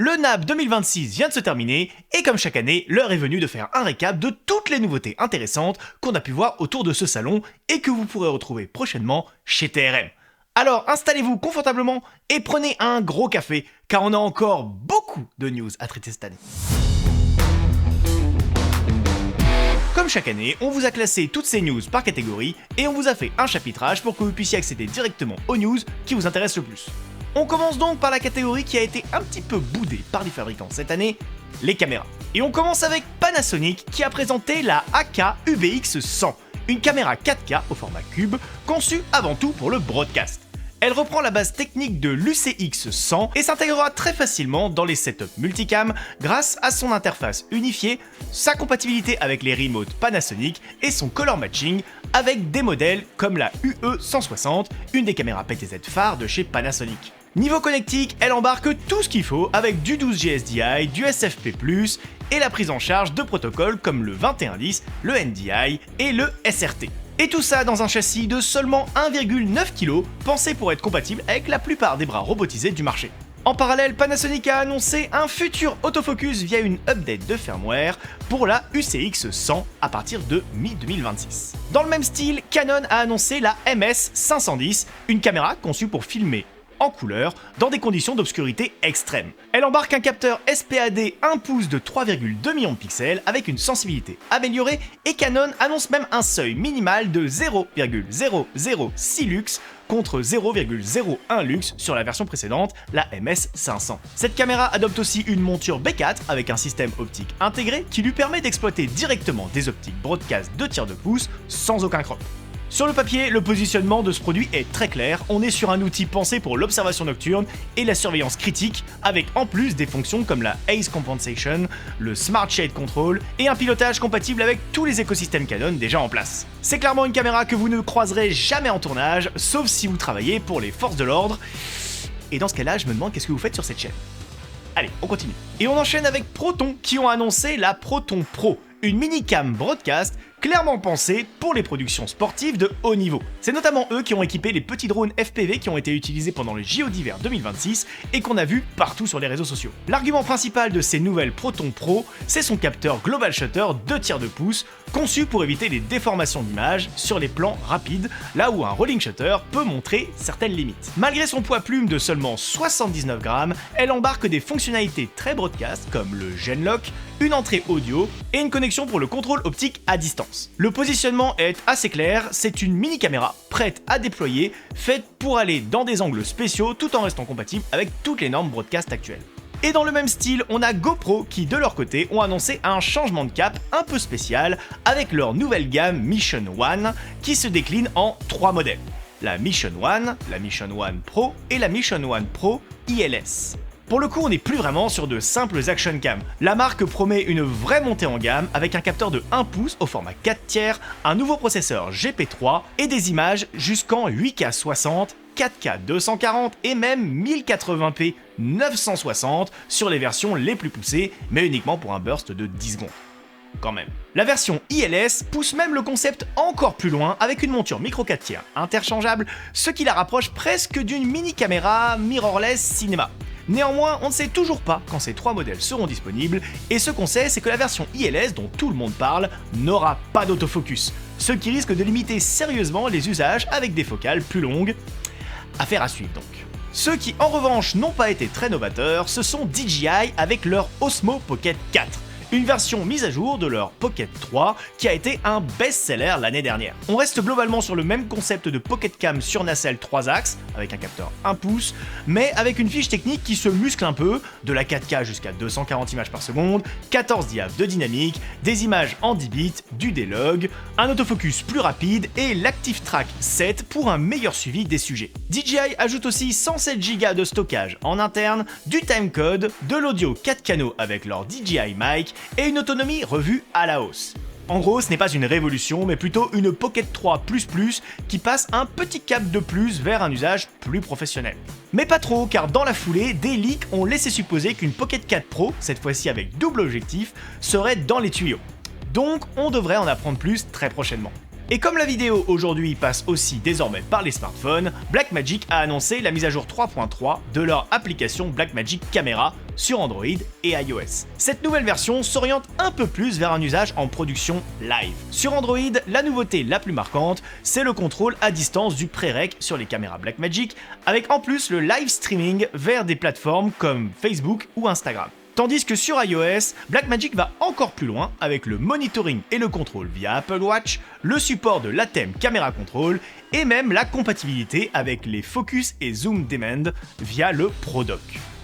Le NAB 2026 vient de se terminer et comme chaque année, l'heure est venue de faire un récap de toutes les nouveautés intéressantes qu'on a pu voir autour de ce salon et que vous pourrez retrouver prochainement chez TRM. Alors installez-vous confortablement et prenez un gros café car on a encore beaucoup de news à traiter cette année. Comme chaque année, on vous a classé toutes ces news par catégorie et on vous a fait un chapitrage pour que vous puissiez accéder directement aux news qui vous intéressent le plus. On commence donc par la catégorie qui a été un petit peu boudée par les fabricants cette année, les caméras. Et on commence avec Panasonic qui a présenté la AK-UBX100, une caméra 4K au format cube conçue avant tout pour le broadcast. Elle reprend la base technique de l'UCX100 et s'intégrera très facilement dans les setups multicam grâce à son interface unifiée, sa compatibilité avec les remotes Panasonic et son color matching avec des modèles comme la UE160, une des caméras PTZ phares de chez Panasonic. Niveau connectique, elle embarque tout ce qu'il faut avec du 12G SDI, du SFP+, et la prise en charge de protocoles comme le 2110, le NDI et le SRT. Et tout ça dans un châssis de seulement 1,9 kg, pensé pour être compatible avec la plupart des bras robotisés du marché. En parallèle, Panasonic a annoncé un futur autofocus via une update de firmware pour la UCX100 à partir de mi-2026. Dans le même style, Canon a annoncé la MS510, une caméra conçue pour filmer en couleur dans des conditions d'obscurité extrême. Elle embarque un capteur SPAD 1 pouce de 3,2 millions de pixels avec une sensibilité améliorée et Canon annonce même un seuil minimal de 0,006 lux contre 0,01 lux sur la version précédente, la MS500. Cette caméra adopte aussi une monture B4 avec un système optique intégré qui lui permet d'exploiter directement des optiques broadcast de tiers de pouce sans aucun crop. Sur le papier, le positionnement de ce produit est très clair, on est sur un outil pensé pour l'observation nocturne et la surveillance critique, avec en plus des fonctions comme la Haze Compensation, le Smart Shade Control et un pilotage compatible avec tous les écosystèmes Canon déjà en place. C'est clairement une caméra que vous ne croiserez jamais en tournage, sauf si vous travaillez pour les forces de l'ordre. Et dans ce cas-là, je me demande qu'est-ce que vous faites sur cette chaîne. Allez, on continue. Et on enchaîne avec Proton qui ont annoncé la Proton Pro, une mini-cam broadcast clairement pensée pour les productions sportives de haut niveau. C'est notamment eux qui ont équipé les petits drones FPV qui ont été utilisés pendant les JO d'hiver 2026 et qu'on a vu partout sur les réseaux sociaux. L'argument principal de ces nouvelles Proton Pro, c'est son capteur Global Shutter 2 tiers de pouce, conçu pour éviter les déformations d'image sur les plans rapides, là où un rolling shutter peut montrer certaines limites. Malgré son poids plume de seulement 79 grammes, elle embarque des fonctionnalités très broadcast comme le Genlock, une entrée audio et une connexion pour le contrôle optique à distance. Le positionnement est assez clair, c'est une mini caméra prête à déployer, faite pour aller dans des angles spéciaux tout en restant compatible avec toutes les normes broadcast actuelles. Et dans le même style, on a GoPro qui de leur côté ont annoncé un changement de cap un peu spécial avec leur nouvelle gamme Mission One qui se décline en 3 modèles. La Mission One Pro et la Mission One Pro ILS. Pour le coup, on n'est plus vraiment sur de simples action cam. La marque promet une vraie montée en gamme avec un capteur de 1 pouce au format 4 tiers, un nouveau processeur GP3 et des images jusqu'en 8K 60, 4K 240 et même 1080p 960 sur les versions les plus poussées, mais uniquement pour un burst de 10 secondes. Quand même. La version ILS pousse même le concept encore plus loin avec une monture micro 4 tiers interchangeable, ce qui la rapproche presque d'une mini caméra mirrorless cinéma. Néanmoins, on ne sait toujours pas quand ces 3 modèles seront disponibles, et ce qu'on sait, c'est que la version ILS dont tout le monde parle n'aura pas d'autofocus, ce qui risque de limiter sérieusement les usages avec des focales plus longues. Affaire à suivre donc. Ceux qui en revanche n'ont pas été très novateurs, ce sont DJI avec leur Osmo Pocket 4. Une version mise à jour de leur Pocket 3 qui a été un best-seller l'année dernière. On reste globalement sur le même concept de Pocket Cam sur nacelle 3 axes, avec un capteur 1 pouce, mais avec une fiche technique qui se muscle un peu, de la 4K jusqu'à 240 images par seconde, 14 diaph de dynamique, des images en 10 bits, du D-Log, un autofocus plus rapide et l'Active Track 7 pour un meilleur suivi des sujets. DJI ajoute aussi 107 Go de stockage en interne, du timecode, de l'audio 4 canaux avec leur DJI Mic, et une autonomie revue à la hausse. En gros, ce n'est pas une révolution, mais plutôt une Pocket 3++ qui passe un petit cap de plus vers un usage plus professionnel. Mais pas trop, car dans la foulée, des leaks ont laissé supposer qu'une Pocket 4 Pro, cette fois-ci avec double objectif, serait dans les tuyaux. Donc on devrait en apprendre plus très prochainement. Et comme la vidéo aujourd'hui passe aussi désormais par les smartphones, Blackmagic a annoncé la mise à jour 3.3 de leur application Blackmagic Camera sur Android et iOS. Cette nouvelle version s'oriente un peu plus vers un usage en production live. Sur Android, la nouveauté la plus marquante, c'est le contrôle à distance du pré-rec sur les caméras Blackmagic, avec en plus le live streaming vers des plateformes comme Facebook ou Instagram. Tandis que sur iOS, Blackmagic va encore plus loin avec le monitoring et le contrôle via Apple Watch, le support de l'ATEM Camera Control et même la compatibilité avec les Focus et Zoom Demand via le ProDock.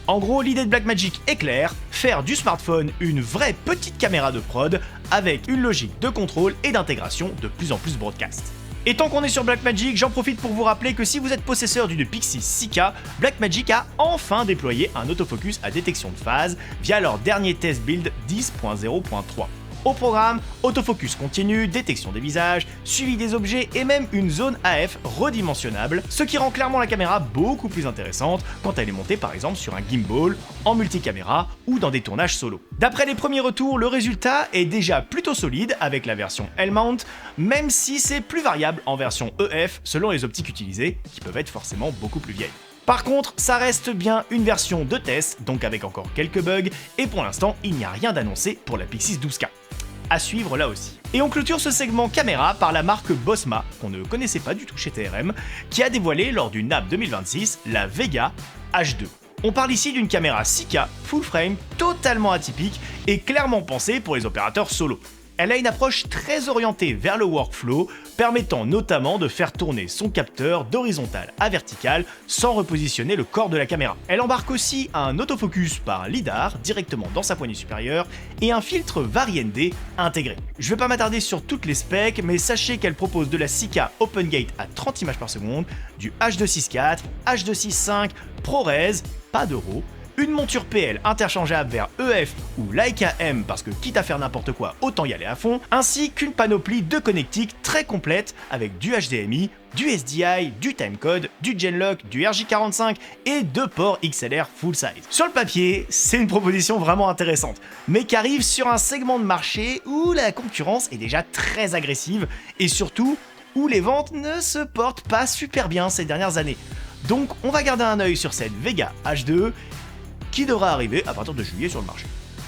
En gros, l'idée de Blackmagic est claire, faire du smartphone une vraie petite caméra de prod avec une logique de contrôle et d'intégration de plus en plus broadcast. Et tant qu'on est sur Blackmagic, j'en profite pour vous rappeler que si vous êtes possesseur d'une Pixie 6K, Blackmagic a enfin déployé un autofocus à détection de phase via leur dernier test build 10.0.3. Au programme, autofocus continu, détection des visages, suivi des objets et même une zone AF redimensionnable, ce qui rend clairement la caméra beaucoup plus intéressante quand elle est montée par exemple sur un gimbal, en multicaméra ou dans des tournages solo. D'après les premiers retours, le résultat est déjà plutôt solide avec la version L-mount, même si c'est plus variable en version EF selon les optiques utilisées, qui peuvent être forcément beaucoup plus vieilles. Par contre, ça reste bien une version de test, donc avec encore quelques bugs, et pour l'instant, il n'y a rien d'annoncé pour la Pixis 12K. À suivre là aussi. Et on clôture ce segment caméra par la marque Bosma, qu'on ne connaissait pas du tout chez TRM, qui a dévoilé lors du NAB 2026 la Vega H2. On parle ici d'une caméra 6K full frame totalement atypique et clairement pensée pour les opérateurs solo. Elle a une approche très orientée vers le workflow, permettant notamment de faire tourner son capteur d'horizontale à verticale sans repositionner le corps de la caméra. Elle embarque aussi un autofocus par LiDAR directement dans sa poignée supérieure et un filtre Vari-ND intégré. Je ne vais pas m'attarder sur toutes les specs, mais sachez qu'elle propose de la 6K Open Gate à 30 images par seconde, du H264, H265, ProRes, pas de RAW, une monture PL interchangeable vers EF ou Leica M parce que quitte à faire n'importe quoi, autant y aller à fond, ainsi qu'une panoplie de connectiques très complète avec du HDMI, du SDI, du timecode, du Genlock, du RJ45 et 2 ports XLR full size. Sur le papier, c'est une proposition vraiment intéressante, mais qui arrive sur un segment de marché où la concurrence est déjà très agressive et surtout où les ventes ne se portent pas super bien ces dernières années. Donc on va garder un œil sur cette Vega H2 qui devra arriver à partir de juillet sur le marché.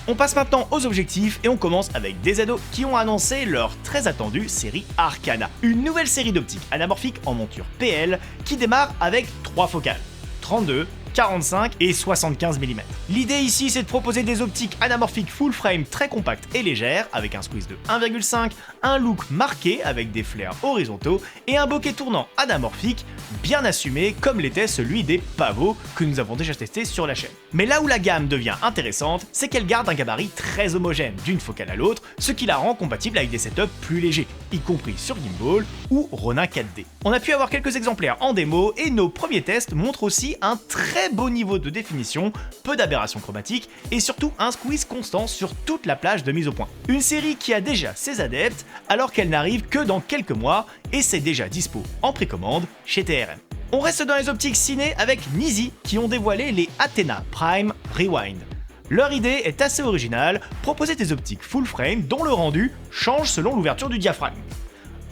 On passe maintenant aux objectifs et on commence avec DZO qui ont annoncé leur très attendue série Arcana, une nouvelle série d'optiques anamorphiques en monture PL qui démarre avec 3 focales, 32, 45 et 75 mm. L'idée ici c'est de proposer des optiques anamorphiques full frame très compactes et légères avec un squeeze de 1,5, un look marqué avec des flares horizontaux et un bokeh tournant anamorphique bien assumé comme l'était celui des Pavo que nous avons déjà testé sur la chaîne. Mais là où la gamme devient intéressante, c'est qu'elle garde un gabarit très homogène d'une focale à l'autre, ce qui la rend compatible avec des setups plus légers, y compris sur gimbal ou Ronin 4D. On a pu avoir quelques exemplaires en démo et nos premiers tests montrent aussi un très beau niveau de définition, peu d'aberrations chromatiques et surtout un squeeze constant sur toute la plage de mise au point. Une série qui a déjà ses adeptes alors qu'elle n'arrive que dans quelques mois et c'est déjà dispo en précommande chez TRM. On reste dans les optiques ciné avec Nisi qui ont dévoilé les Athena Prime Rewind. Leur idée est assez originale, proposer des optiques full frame dont le rendu change selon l'ouverture du diaphragme.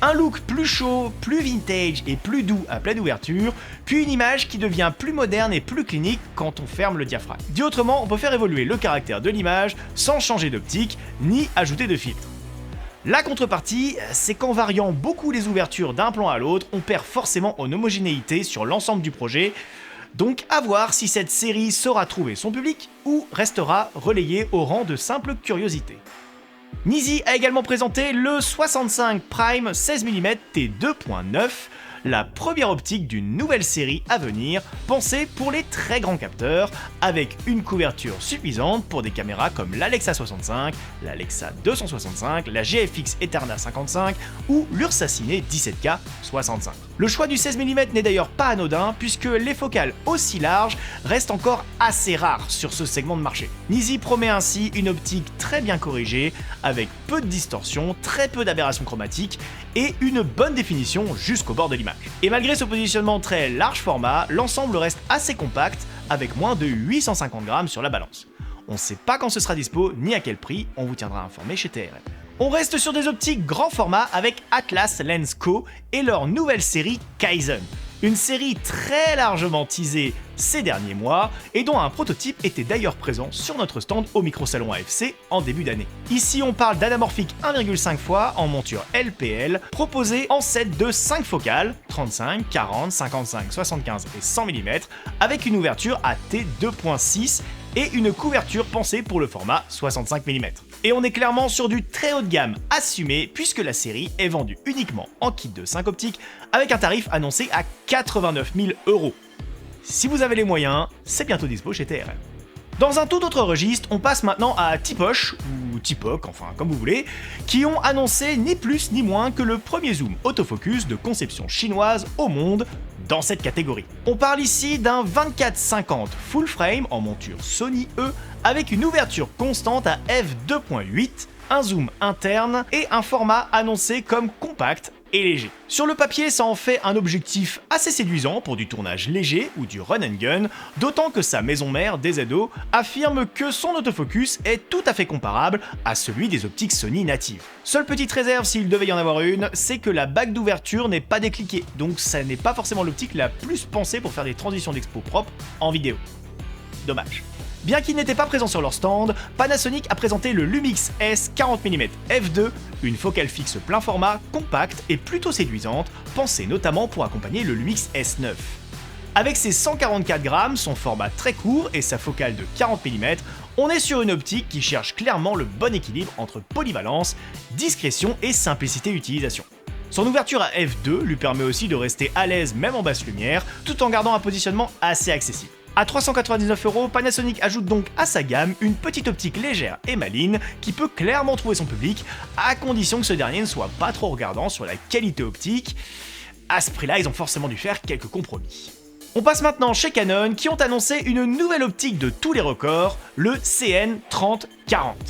Un look plus chaud, plus vintage et plus doux à pleine ouverture, puis une image qui devient plus moderne et plus clinique quand on ferme le diaphragme. Dit autrement, on peut faire évoluer le caractère de l'image sans changer d'optique ni ajouter de filtre. La contrepartie, c'est qu'en variant beaucoup les ouvertures d'un plan à l'autre, on perd forcément en homogénéité sur l'ensemble du projet, donc à voir si cette série saura trouver son public ou restera relayée au rang de simple curiosité. Nisi a également présenté le 65 Prime 16 mm T2.9, la première optique d'une nouvelle série à venir, pensée pour les très grands capteurs, avec une couverture suffisante pour des caméras comme l'Alexa 65, l'Alexa 265, la GFX Eterna 55 ou l'Ursa Cine 17K 65. Le choix du 16 mm n'est d'ailleurs pas anodin puisque les focales aussi larges restent encore assez rares sur ce segment de marché. Nisi promet ainsi une optique très bien corrigée, avec peu de distorsion, très peu d'aberrations chromatiques et une bonne définition jusqu'au bord de l'image. Et malgré ce positionnement très large format, l'ensemble reste assez compact avec moins de 850 grammes sur la balance. On ne sait pas quand ce sera dispo ni à quel prix, on vous tiendra informé chez TRM. On reste sur des optiques grand format avec Atlas Lens Co et leur nouvelle série Kaizen. Une série très largement teasée ces derniers mois et dont un prototype était d'ailleurs présent sur notre stand au micro-salon AFC en début d'année. Ici on parle d'anamorphique 1,5 fois en monture LPL proposée en set de 5 focales 35, 40, 55, 75 et 100 mm avec une ouverture à T2.6 et une couverture pensée pour le format 65 mm. Et on est clairement sur du très haut de gamme assumé puisque la série est vendue uniquement en kit de 5 optiques avec un tarif annoncé à 89 000 €. Si vous avez les moyens, c'est bientôt dispo chez TRM. Dans un tout autre registre, on passe maintenant à Tipoche, ou Tipoc, enfin comme vous voulez, qui ont annoncé ni plus ni moins que le premier zoom autofocus de conception chinoise au monde dans cette catégorie. On parle ici d'un 24-50 full frame en monture Sony E avec une ouverture constante à f2.8, un zoom interne et un format annoncé comme compact et léger. Sur le papier, ça en fait un objectif assez séduisant pour du tournage léger ou du run and gun, d'autant que sa maison mère, DZO, affirme que son autofocus est tout à fait comparable à celui des optiques Sony natives. Seule petite réserve s'il devait y en avoir une, c'est que la bague d'ouverture n'est pas décliquée, donc ça n'est pas forcément l'optique la plus pensée pour faire des transitions d'expo propres en vidéo. Dommage. Bien qu'il n'était pas présent sur leur stand, Panasonic a présenté le Lumix S 40 mm f2, une focale fixe plein format, compacte et plutôt séduisante, pensée notamment pour accompagner le Lumix S9. Avec ses 144 grammes, son format très court et sa focale de 40 mm, on est sur une optique qui cherche clairement le bon équilibre entre polyvalence, discrétion et simplicité d'utilisation. Son ouverture à f2 lui permet aussi de rester à l'aise même en basse lumière, tout en gardant un positionnement assez accessible. À 399 €, Panasonic ajoute donc à sa gamme une petite optique légère et maligne qui peut clairement trouver son public, à condition que ce dernier ne soit pas trop regardant sur la qualité optique. À ce prix-là, ils ont forcément dû faire quelques compromis. On passe maintenant chez Canon qui ont annoncé une nouvelle optique de tous les records, le CN3040.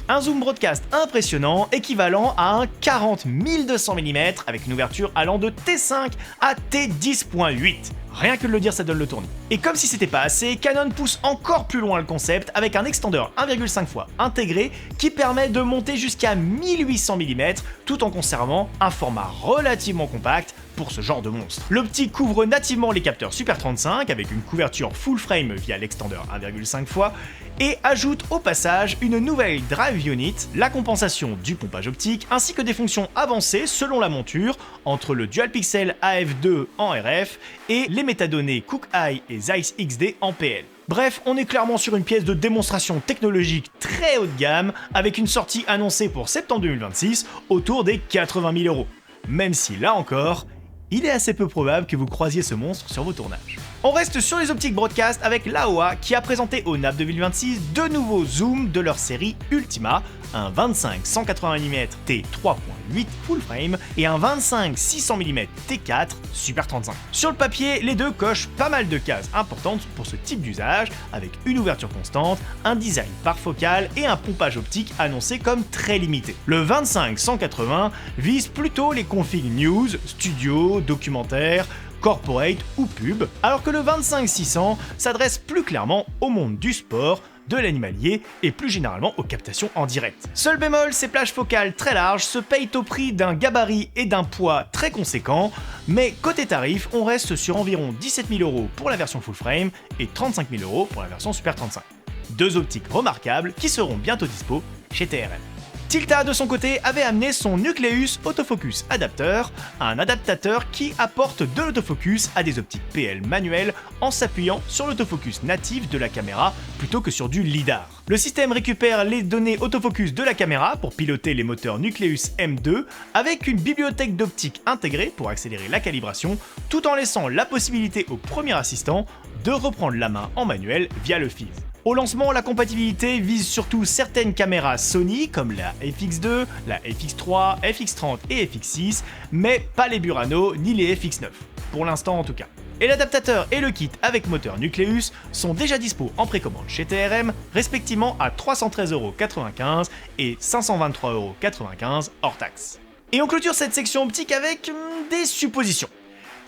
Un zoom broadcast impressionnant équivalent à un 40-1200 mm avec une ouverture allant de T5 à T10.8. Rien que de le dire, ça donne le tournis. Et comme si c'était pas assez, Canon pousse encore plus loin le concept avec un extendeur 1,5 fois intégré qui permet de monter jusqu'à 1800 mm tout en conservant un format relativement compact pour ce genre de monstre. L'optique couvre nativement les capteurs Super 35 avec une couverture full frame via l'extendeur 1,5 fois et ajoute au passage une nouvelle drive unit, la compensation du pompage optique ainsi que des fonctions avancées selon la monture entre le dual pixel AF2 en RF et les métadonnées Cook Eye et Zeiss XD en PL. Bref, on est clairement sur une pièce de démonstration technologique très haut de gamme avec une sortie annoncée pour septembre 2026 autour des 80 000 €. Même si là encore, il est assez peu probable que vous croisiez ce monstre sur vos tournages. On reste sur les optiques broadcast avec Laowa qui a présenté au NAB 2026 deux nouveaux zooms de leur série Ultima, un 25-180 mm T3.8 full frame et un 25-600 mm T4 Super 35. Sur le papier, les deux cochent pas mal de cases importantes pour ce type d'usage, avec une ouverture constante, un design par focale et un pompage optique annoncé comme très limité. Le 25-180 vise plutôt les configs news, studio, documentaire, corporate ou pub, alors que le 25-600 s'adresse plus clairement au monde du sport, de l'animalier et plus généralement aux captations en direct. Seul bémol, ces plages focales très larges se payent au prix d'un gabarit et d'un poids très conséquent, mais côté tarif, on reste sur environ 17 000 € pour la version full frame et 35 000 € pour la version Super 35. Deux optiques remarquables qui seront bientôt dispo chez TRM. Tilta de son côté avait amené son Nucleus Autofocus Adapter, un adaptateur qui apporte de l'autofocus à des optiques PL manuelles en s'appuyant sur l'autofocus natif de la caméra plutôt que sur du LiDAR. Le système récupère les données autofocus de la caméra pour piloter les moteurs Nucleus M2 avec une bibliothèque d'optique intégrée pour accélérer la calibration tout en laissant la possibilité au premier assistant de reprendre la main en manuel via le FIS. Au lancement, la compatibilité vise surtout certaines caméras Sony comme la FX2, la FX3, FX30 et FX6, mais pas les Burano ni les FX9, pour l'instant en tout cas. Et l'adaptateur et le kit avec moteur Nucleus sont déjà dispo en précommande chez TRM, respectivement à 313,95 € et 523,95 € hors taxe. Et on clôture cette section optique avec des suppositions.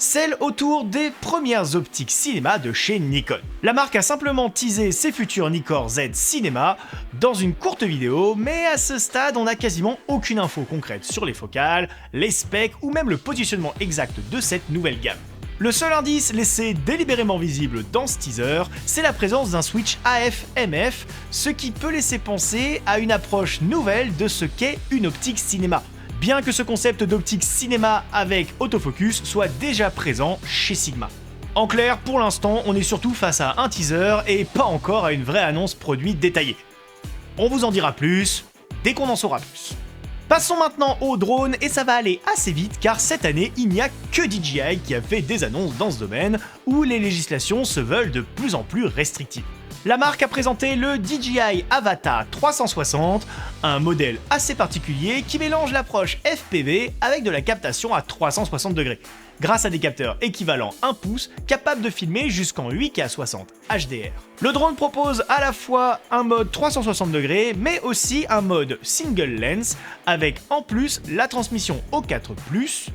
celle autour des premières optiques cinéma de chez Nikon. La marque a simplement teasé ses futurs Nikkor Z Cinema dans une courte vidéo, mais à ce stade on n'a quasiment aucune info concrète sur les focales, les specs ou même le positionnement exact de cette nouvelle gamme. Le seul indice laissé délibérément visible dans ce teaser, c'est la présence d'un switch AF-MF, ce qui peut laisser penser à une approche nouvelle de ce qu'est une optique cinéma. Bien que ce concept d'optique cinéma avec autofocus soit déjà présent chez Sigma. En clair, pour l'instant, on est surtout face à un teaser et pas encore à une vraie annonce produit détaillée. On vous en dira plus dès qu'on en saura plus. Passons maintenant aux drones et ça va aller assez vite car cette année, il n'y a que DJI qui a fait des annonces dans ce domaine où les législations se veulent de plus en plus restrictives. La marque a présenté le DJI Avata 360, un modèle assez particulier qui mélange l'approche FPV avec de la captation à 360 degrés, grâce à des capteurs équivalents 1 pouce capables de filmer jusqu'en 8K 60 HDR. Le drone propose à la fois un mode 360 degrés mais aussi un mode single lens avec en plus la transmission O4+,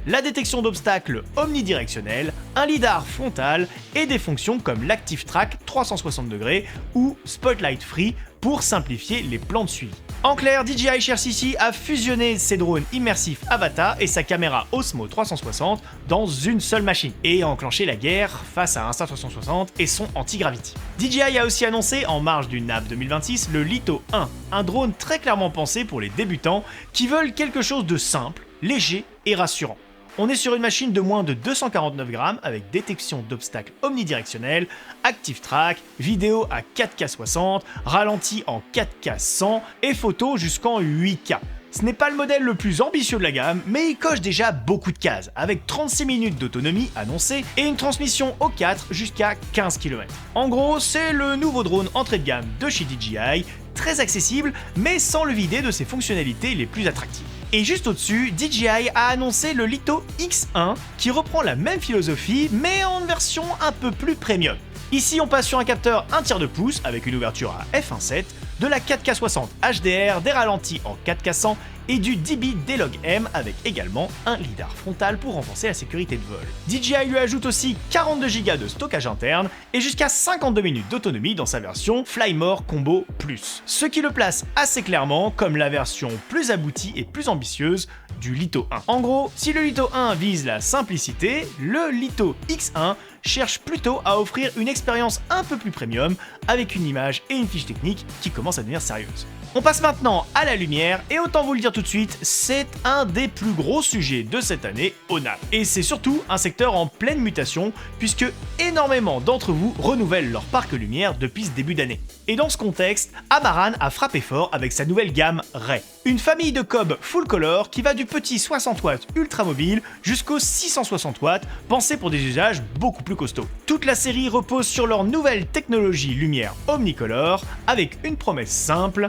la détection d'obstacles omnidirectionnelle, un lidar frontal et des fonctions comme l'Active Track 360 degrés ou Spotlight Free pour simplifier les plans de suivi. En clair, DJI cherche ici à fusionner ses drones immersifs Avata et sa caméra Osmo 360 dans une seule machine et à enclencher la guerre face à Insta360 et son anti-gravity. DJI a aussi annoncé en marge du NAB 2026 le Litho 1, un drone très clairement pensé pour les débutants qui veulent quelque chose de simple, léger et rassurant. On est sur une machine de moins de 249 grammes avec détection d'obstacles omnidirectionnels, Active Track, vidéo à 4K 60, ralenti en 4K 100 et photo jusqu'en 8K. Ce n'est pas le modèle le plus ambitieux de la gamme, mais il coche déjà beaucoup de cases, avec 36 minutes d'autonomie annoncée et une transmission O4 jusqu'à 15 km. En gros, c'est le nouveau drone entrée de gamme de chez DJI, très accessible, mais sans le vider de ses fonctionnalités les plus attractives. Et juste au-dessus, DJI a annoncé le Litho X1 qui reprend la même philosophie mais en version un peu plus premium. Ici on passe sur un capteur 1/3 de pouce avec une ouverture à f1.7, de la 4K 60 HDR, des ralentis en 4K 100 et du dB D-Log-M avec également un lidar frontal pour renforcer la sécurité de vol. DJI lui ajoute aussi 42 Go de stockage interne et jusqu'à 52 minutes d'autonomie dans sa version Flymore Combo Plus, ce qui le place assez clairement comme la version plus aboutie et plus ambitieuse du Litho 1. En gros, si le Litho 1 vise la simplicité, le Litho X1 cherche plutôt à offrir une expérience un peu plus premium avec une image et une fiche technique qui commencent à devenir sérieuses. On passe maintenant à la lumière et autant vous le dire tout de suite, c'est un des plus gros sujets de cette année au NAB. Et c'est surtout un secteur en pleine mutation puisque énormément d'entre vous renouvellent leur parc lumière depuis ce début d'année. Et dans ce contexte, Amaran a frappé fort avec sa nouvelle gamme Ray. Une famille de cob full color qui va du petit 60 watts ultra mobile jusqu'au 660 watts pensé pour des usages beaucoup plus costauds. Toute la série repose sur leur nouvelle technologie lumière omnicolor avec une promesse simple: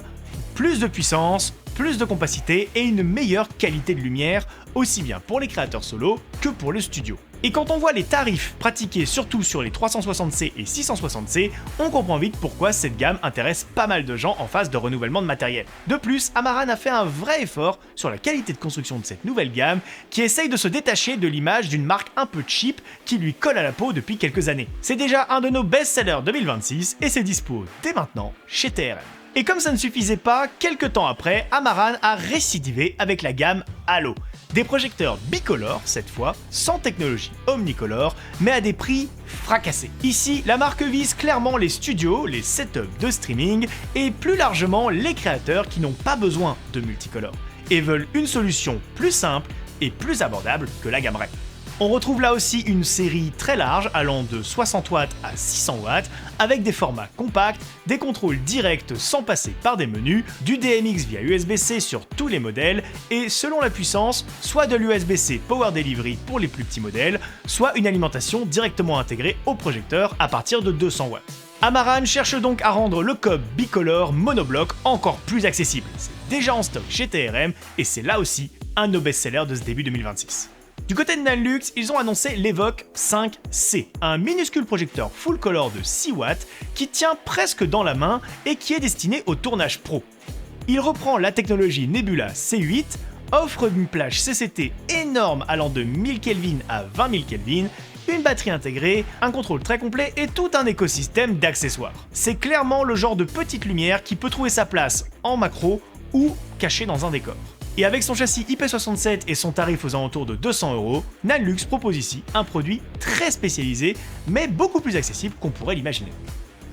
plus de puissance, plus de compacité et une meilleure qualité de lumière, aussi bien pour les créateurs solo que pour le studio. Et quand on voit les tarifs pratiqués surtout sur les 360C et 660C, on comprend vite pourquoi cette gamme intéresse pas mal de gens en phase de renouvellement de matériel. De plus, Amaran a fait un vrai effort sur la qualité de construction de cette nouvelle gamme qui essaye de se détacher de l'image d'une marque un peu cheap qui lui colle à la peau depuis quelques années. C'est déjà un de nos best-sellers 2026 et c'est dispo dès maintenant chez TRM. Et comme ça ne suffisait pas, quelques temps après, Amaran a récidivé avec la gamme Halo. Des projecteurs bicolores cette fois, sans technologie omnicolor, mais à des prix fracassés. Ici, la marque vise clairement les studios, les setups de streaming et plus largement les créateurs qui n'ont pas besoin de multicolore et veulent une solution plus simple et plus abordable que la gamme Ray. On retrouve là aussi une série très large allant de 60 watts à 600 watts avec des formats compacts, des contrôles directs sans passer par des menus, du DMX via USB-C sur tous les modèles et selon la puissance, soit de l'USB-C Power Delivery pour les plus petits modèles, soit une alimentation directement intégrée au projecteur à partir de 200 watts. Amaran cherche donc à rendre le cob bicolore monobloc encore plus accessible. C'est déjà en stock chez TRM et c'est là aussi un de nos best-sellers de ce début 2026. Du côté de Nanlux, ils ont annoncé l'Evoque 5C, un minuscule projecteur full color de 6 watts qui tient presque dans la main et qui est destiné au tournage pro. Il reprend la technologie Nebula C8 offre une plage CCT énorme allant de 1000 Kelvin à 20 000 Kelvin, une batterie intégrée, un contrôle très complet et tout un écosystème d'accessoires. C'est clairement le genre de petite lumière qui peut trouver sa place en macro ou cachée dans un décor. Et avec son châssis IP67 et son tarif aux alentours de 200 €, Nanlux propose ici un produit très spécialisé mais beaucoup plus accessible qu'on pourrait l'imaginer.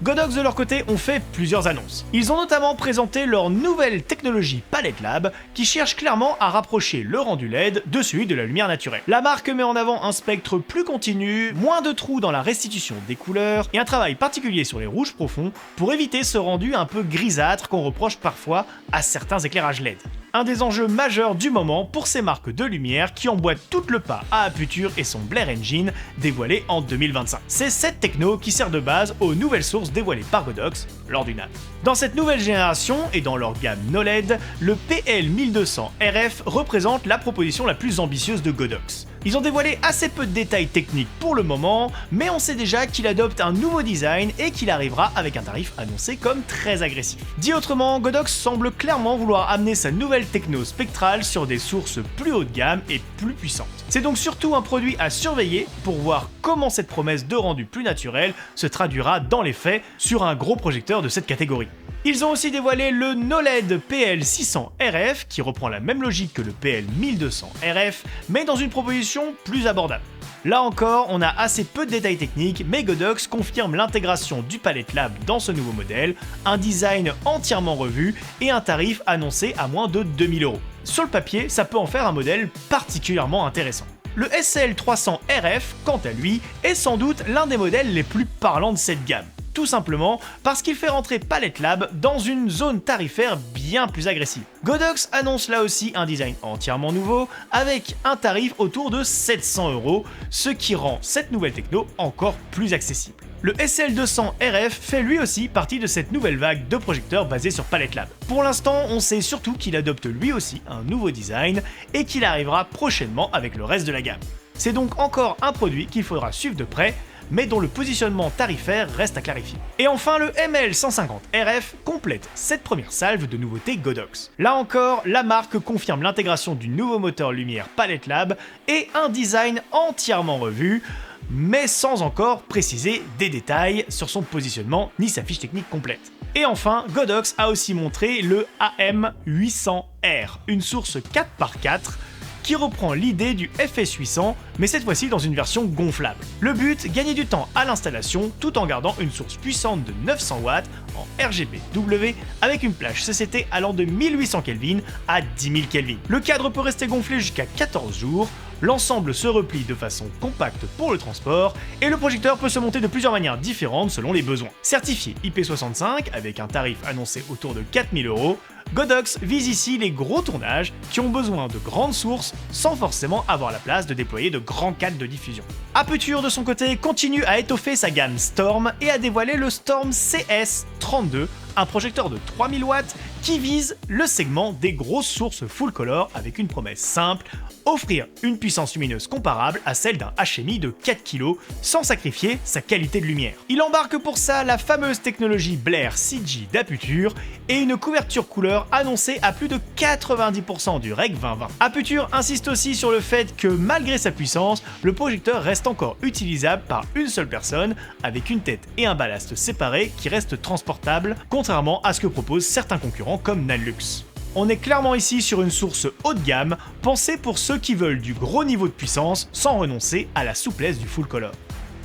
Godox de leur côté ont fait plusieurs annonces. Ils ont notamment présenté leur nouvelle technologie Palette Lab qui cherche clairement à rapprocher le rendu LED de celui de la lumière naturelle. La marque met en avant un spectre plus continu, moins de trous dans la restitution des couleurs et un travail particulier sur les rouges profonds pour éviter ce rendu un peu grisâtre qu'on reproche parfois à certains éclairages LED. Un des enjeux majeurs du moment pour ces marques de lumière qui emboîtent tout le pas à Aputure et son Blair Engine dévoilé en 2025. C'est cette techno qui sert de base aux nouvelles sources dévoilées par Godox lors du NAB. Dans cette nouvelle génération et dans leur gamme NOLED, le PL1200 RF représente la proposition la plus ambitieuse de Godox. Ils ont dévoilé assez peu de détails techniques pour le moment, mais on sait déjà qu'il adopte un nouveau design et qu'il arrivera avec un tarif annoncé comme très agressif. Dit autrement, Godox semble clairement vouloir amener sa nouvelle techno spectrale sur des sources plus haut de gamme et plus puissantes. C'est donc surtout un produit à surveiller pour voir comment cette promesse de rendu plus naturel se traduira dans les faits sur un gros projecteur de cette catégorie. Ils ont aussi dévoilé le NOLED PL600 RF qui reprend la même logique que le PL1200 RF mais dans une proposition plus abordable. Là encore, on a assez peu de détails techniques, mais Godox confirme l'intégration du Palette Lab dans ce nouveau modèle, un design entièrement revu et un tarif annoncé à moins de 2000 €. Sur le papier, ça peut en faire un modèle particulièrement intéressant. Le SL300 RF, quant à lui, est sans doute l'un des modèles les plus parlants de cette gamme. Tout simplement parce qu'il fait rentrer Palette Lab dans une zone tarifaire bien plus agressive. Godox annonce là aussi un design entièrement nouveau avec un tarif autour de 700 €, ce qui rend cette nouvelle techno encore plus accessible. Le SL200 RF fait lui aussi partie de cette nouvelle vague de projecteurs basés sur Palette Lab. Pour l'instant, on sait surtout qu'il adopte lui aussi un nouveau design et qu'il arrivera prochainement avec le reste de la gamme. C'est donc encore un produit qu'il faudra suivre de près, mais dont le positionnement tarifaire reste à clarifier. Et enfin, le ML150 RF complète cette première salve de nouveautés Godox. Là encore, la marque confirme l'intégration du nouveau moteur lumière Palette Lab et un design entièrement revu, mais sans encore préciser des détails sur son positionnement ni sa fiche technique complète. Et enfin, Godox a aussi montré le AM800R, une source 4x4 qui reprend l'idée du FS800, mais cette fois-ci dans une version gonflable. Le but, gagner du temps à l'installation tout en gardant une source puissante de 900 watts en RGBW avec une plage CCT allant de 1800 Kelvin à 10 000 Kelvin. Le cadre peut rester gonflé jusqu'à 14 jours, l'ensemble se replie de façon compacte pour le transport et le projecteur peut se monter de plusieurs manières différentes selon les besoins. Certifié IP65 avec un tarif annoncé autour de 4000 €, Godox vise ici les gros tournages qui ont besoin de grandes sources sans forcément avoir la place de déployer de grands cadres de diffusion. Aputure de son côté continue à étoffer sa gamme Storm et a dévoilé le Storm CS32, un projecteur de 3000 watts qui vise le segment des grosses sources full color avec une promesse simple, offrir une puissance lumineuse comparable à celle d'un HMI de 4 kg sans sacrifier sa qualité de lumière. Il embarque pour ça la fameuse technologie Blair CG d'Aputure et une couverture couleur annoncée à plus de 90% du Rec 2020. Aputure insiste aussi sur le fait que malgré sa puissance, le projecteur reste encore utilisable par une seule personne avec une tête et un ballast séparés qui restent transportables, contrairement à ce que proposent certains concurrents comme Nanlux. On est clairement ici sur une source haut de gamme, pensée pour ceux qui veulent du gros niveau de puissance sans renoncer à la souplesse du full color.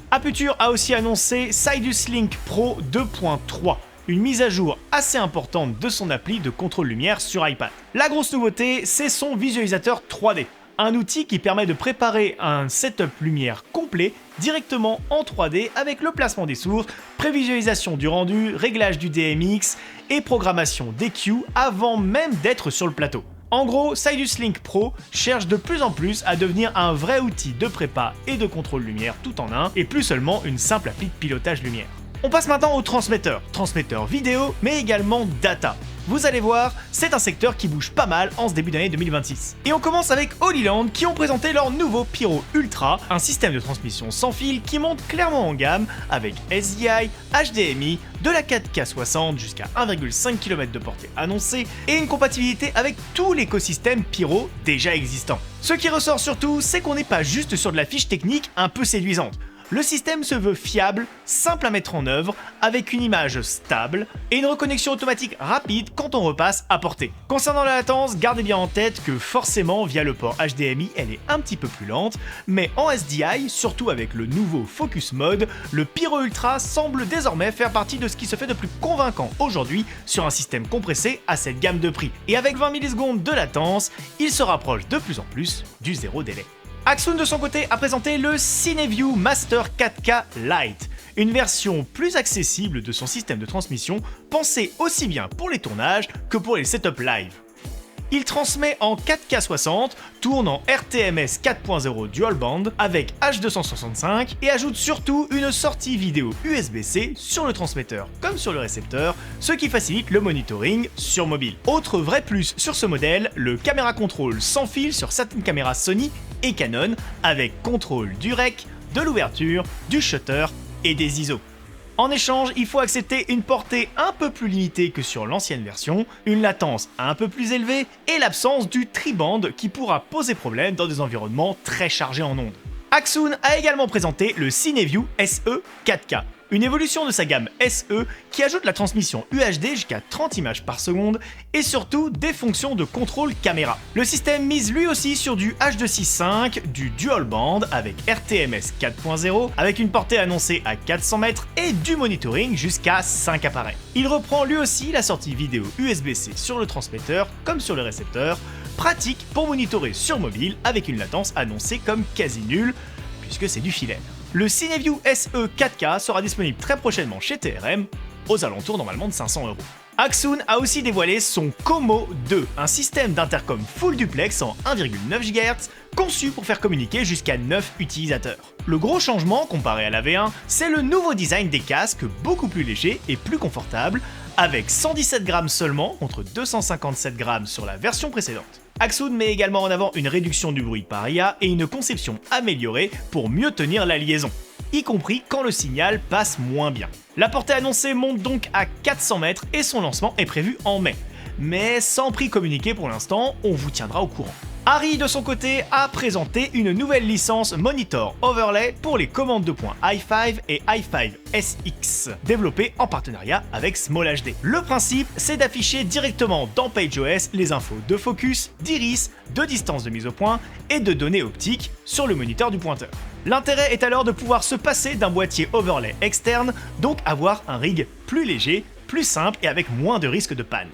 Aputure a aussi annoncé Sidus Link Pro 2.3, une mise à jour assez importante de son appli de contrôle lumière sur iPad. La grosse nouveauté, c'est son visualisateur 3D, un outil qui permet de préparer un setup lumière complet directement en 3D avec le placement des sources, prévisualisation du rendu, réglage du DMX et programmation d'EQ avant même d'être sur le plateau. En gros, Sidus Link Pro cherche de plus en plus à devenir un vrai outil de prépa et de contrôle lumière tout en un et plus seulement une simple appli de pilotage lumière. On passe maintenant aux transmetteurs vidéo mais également data. Vous allez voir, c'est un secteur qui bouge pas mal en ce début d'année 2026. Et on commence avec Holyland qui ont présenté leur nouveau Pyro Ultra, un système de transmission sans fil qui monte clairement en gamme avec SDI, HDMI, de la 4K60 jusqu'à 1,5 km de portée annoncée et une compatibilité avec tout l'écosystème Pyro déjà existant. Ce qui ressort surtout, c'est qu'on n'est pas juste sur de la fiche technique un peu séduisante. Le système se veut fiable, simple à mettre en œuvre, avec une image stable et une reconnexion automatique rapide quand on repasse à portée. Concernant la latence, gardez bien en tête que forcément via le port HDMI elle est un petit peu plus lente, mais en SDI, surtout avec le nouveau Focus Mode, le Pyro Ultra semble désormais faire partie de ce qui se fait de plus convaincant aujourd'hui sur un système compressé à cette gamme de prix. Et avec 20 millisecondes de latence, il se rapproche de plus en plus du zéro délai. Axoon de son côté a présenté le CineView Master 4K Lite, une version plus accessible de son système de transmission pensée aussi bien pour les tournages que pour les setups live. Il transmet en 4K60, tourne en RTMS 4.0 dual band avec H265 et ajoute surtout une sortie vidéo USB-C sur le transmetteur comme sur le récepteur, ce qui facilite le monitoring sur mobile. Autre vrai plus sur ce modèle, le caméra control sans fil sur certaines caméras Sony et Canon avec contrôle du rec, de l'ouverture, du shutter et des ISO. En échange, il faut accepter une portée un peu plus limitée que sur l'ancienne version, une latence un peu plus élevée et l'absence du tri-band qui pourra poser problème dans des environnements très chargés en ondes. Axoon a également présenté le CineView SE 4K, une évolution de sa gamme SE qui ajoute la transmission UHD jusqu'à 30 images par seconde et surtout des fonctions de contrôle caméra. Le système mise lui aussi sur du H265, du dual band avec RTMS 4.0 avec une portée annoncée à 400 mètres et du monitoring jusqu'à 5 appareils. Il reprend lui aussi la sortie vidéo USB-C sur le transmetteur comme sur le récepteur, pratique pour monitorer sur mobile avec une latence annoncée comme quasi nulle puisque c'est du filaire. Le CineView SE 4K sera disponible très prochainement chez TRM, aux alentours normalement de 500 €. Axoon a aussi dévoilé son Como 2, un système d'intercom full duplex en 1,9 GHz, conçu pour faire communiquer jusqu'à 9 utilisateurs. Le gros changement comparé à la V1, c'est le nouveau design des casques beaucoup plus léger et plus confortable, avec 117 grammes seulement contre 257 grammes sur la version précédente. Axoon met également en avant une réduction du bruit par IA et une conception améliorée pour mieux tenir la liaison, y compris quand le signal passe moins bien. La portée annoncée monte donc à 400 mètres et son lancement est prévu en mai. Mais sans prix communiqué pour l'instant, on vous tiendra au courant. Arri de son côté a présenté une nouvelle licence Monitor Overlay pour les commandes de points i5 et i5 SX, développée en partenariat avec SmallHD. Le principe, c'est d'afficher directement dans PageOS les infos de focus, d'iris, de distance de mise au point et de données optiques sur le moniteur du pointeur. L'intérêt est alors de pouvoir se passer d'un boîtier overlay externe, donc avoir un rig plus léger, plus simple et avec moins de risques de panne.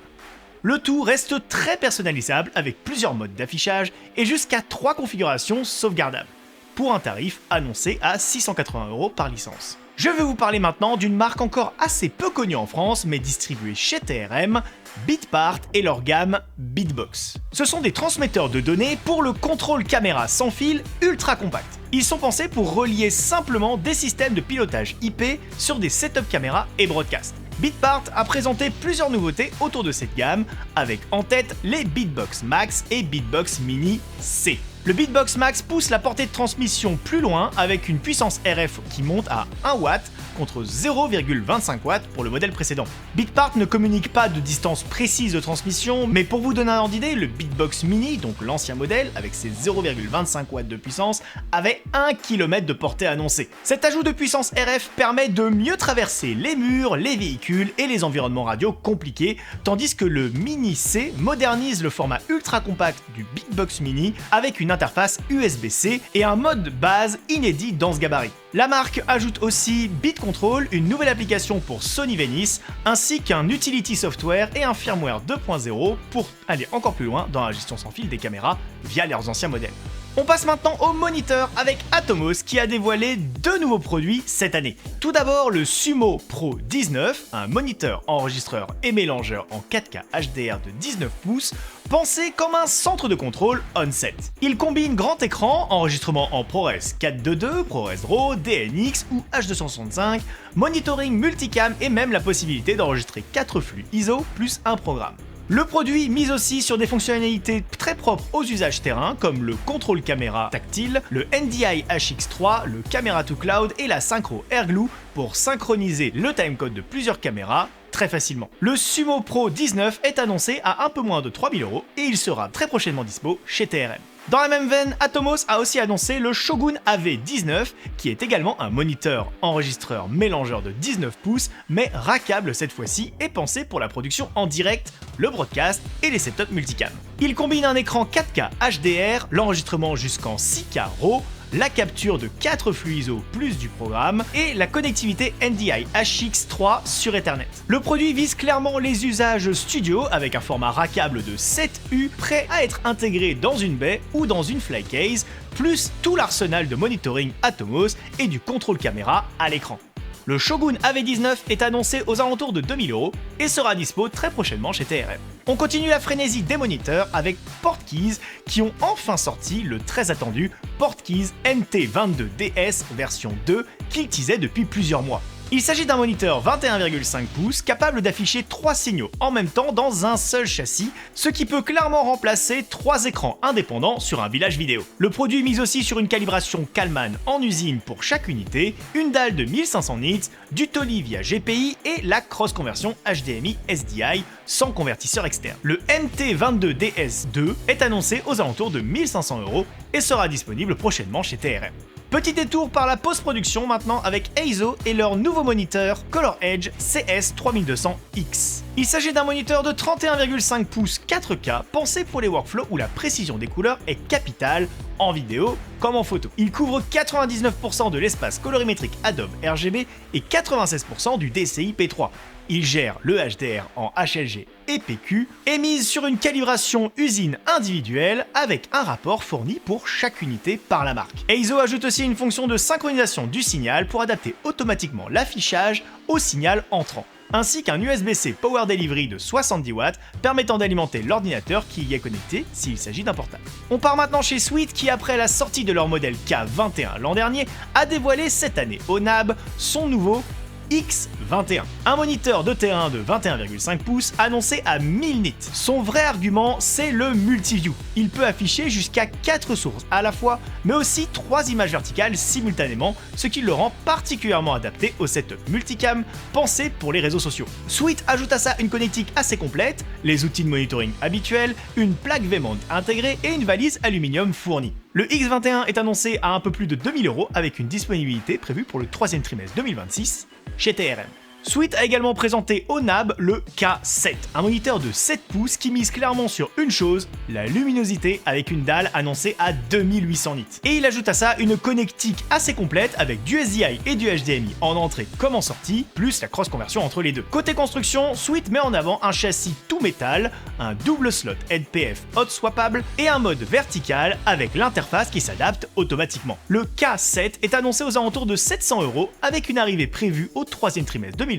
Le tout reste très personnalisable avec plusieurs modes d'affichage et jusqu'à 3 configurations sauvegardables, pour un tarif annoncé à 680 € par licence. Je vais vous parler maintenant d'une marque encore assez peu connue en France mais distribuée chez TRM, Bitpart et leur gamme Bitbox. Ce sont des transmetteurs de données pour le contrôle caméra sans fil ultra compact. Ils sont pensés pour relier simplement des systèmes de pilotage IP sur des setups caméra et broadcast. Bitpart a présenté plusieurs nouveautés autour de cette gamme, avec en tête les Bitbox Max et Bitbox Mini C. Le Bitbox Max pousse la portée de transmission plus loin avec une puissance RF qui monte à 1 W contre 0,25 W pour le modèle précédent. Bitpart ne communique pas de distance précise de transmission, mais pour vous donner un ordre d'idée, le Bitbox Mini, donc l'ancien modèle, avec ses 0,25 W de puissance, avait 1 km de portée annoncée. Cet ajout de puissance RF permet de mieux traverser les murs, les véhicules et les environnements radio compliqués, tandis que le Mini C modernise le format ultra compact du Bitbox Mini avec une interface USB-C et un mode base inédit dans ce gabarit. La marque ajoute aussi BitControl, une nouvelle application pour Sony Venice, ainsi qu'un utility software et un firmware 2.0 pour aller encore plus loin dans la gestion sans fil des caméras via leurs anciens modèles. On passe maintenant au moniteur avec Atomos qui a dévoilé 2 nouveaux produits cette année. Tout d'abord le Sumo Pro 19, un moniteur enregistreur et mélangeur en 4K HDR de 19 pouces, pensé comme un centre de contrôle on-set. Il combine grand écran, enregistrement en ProRes 422, ProRes RAW, DNX ou H265, monitoring multicam et même la possibilité d'enregistrer 4 flux ISO plus un programme. Le produit mise aussi sur des fonctionnalités très propres aux usages terrain comme le contrôle caméra tactile, le NDI HX3, le Camera to Cloud et la Synchro AirGlue pour synchroniser le timecode de plusieurs caméras très facilement. Le Sumo Pro 19 est annoncé à un peu moins de 3 000 € et il sera très prochainement dispo chez TRM. Dans la même veine, Atomos a aussi annoncé le Shogun AV19 qui est également un moniteur enregistreur mélangeur de 19 pouces mais rackable cette fois-ci et pensé pour la production en direct, le broadcast et les setups multicam. Il combine un écran 4K HDR, l'enregistrement jusqu'en 6K RAW, la capture de 4 flux ISO plus du programme et la connectivité NDI HX3 sur Ethernet. Le produit vise clairement les usages studio avec un format rackable de 7U prêt à être intégré dans une baie ou dans une fly case, plus tout l'arsenal de monitoring Atomos et du contrôle caméra à l'écran. Le Shogun AV19 est annoncé aux alentours de 2 000 € et sera dispo très prochainement chez TRM. On continue la frénésie des moniteurs avec Portkeys qui ont enfin sorti le très attendu Portkeys NT22DS version 2 qu'ils teasaient depuis plusieurs mois. Il s'agit d'un moniteur 21,5 pouces capable d'afficher 3 signaux en même temps dans un seul châssis, ce qui peut clairement remplacer 3 écrans indépendants sur un village vidéo. Le produit mise aussi sur une calibration Kalman en usine pour chaque unité, une dalle de 1500 nits, du Tolly via GPI et la cross-conversion HDMI SDI sans convertisseur externe. Le NT22DS2 est annoncé aux alentours de 1500 € et sera disponible prochainement chez TRM. Petit détour par la post-production maintenant avec Eizo et leur nouveau moniteur Color Edge CS3200X. Il s'agit d'un moniteur de 31,5 pouces 4K pensé pour les workflows où la précision des couleurs est capitale en vidéo comme en photo. Il couvre 99% de l'espace colorimétrique Adobe RGB et 96% du DCI P3. Il gère le HDR en HLG et PQ et mise sur une calibration usine individuelle avec un rapport fourni pour chaque unité par la marque. Eizo ajoute aussi une fonction de synchronisation du signal pour adapter automatiquement l'affichage au signal entrant, ainsi qu'un USB-C Power Delivery de 70 watts permettant d'alimenter l'ordinateur qui y est connecté s'il s'agit d'un portable. On part maintenant chez Sweet qui, après la sortie de leur modèle K21 l'an dernier, a dévoilé cette année au NAB son nouveau X21, un moniteur de terrain de 21,5 pouces annoncé à 1000 nits. Son vrai argument, c'est le multiview. Il peut afficher jusqu'à 4 sources à la fois, mais aussi 3 images verticales simultanément, ce qui le rend particulièrement adapté au setup multicam pensé pour les réseaux sociaux. Sweet ajoute à ça une connectique assez complète, les outils de monitoring habituels, une plaque V-mount intégrée et une valise aluminium fournie. Le X21 est annoncé à un peu plus de 2000 € avec une disponibilité prévue pour le 3e trimestre 2026 chez TRM. Sweet a également présenté au NAB le K7, un moniteur de 7 pouces qui mise clairement sur une chose, la luminosité avec une dalle annoncée à 2800 nits. Et il ajoute à ça une connectique assez complète avec du SDI et du HDMI en entrée comme en sortie, plus la cross-conversion entre les deux. Côté construction, Sweet met en avant un châssis tout métal, un double slot NPF hot swappable et un mode vertical avec l'interface qui s'adapte automatiquement. Le K7 est annoncé aux alentours de 700 € avec une arrivée prévue au 3e trimestre 2026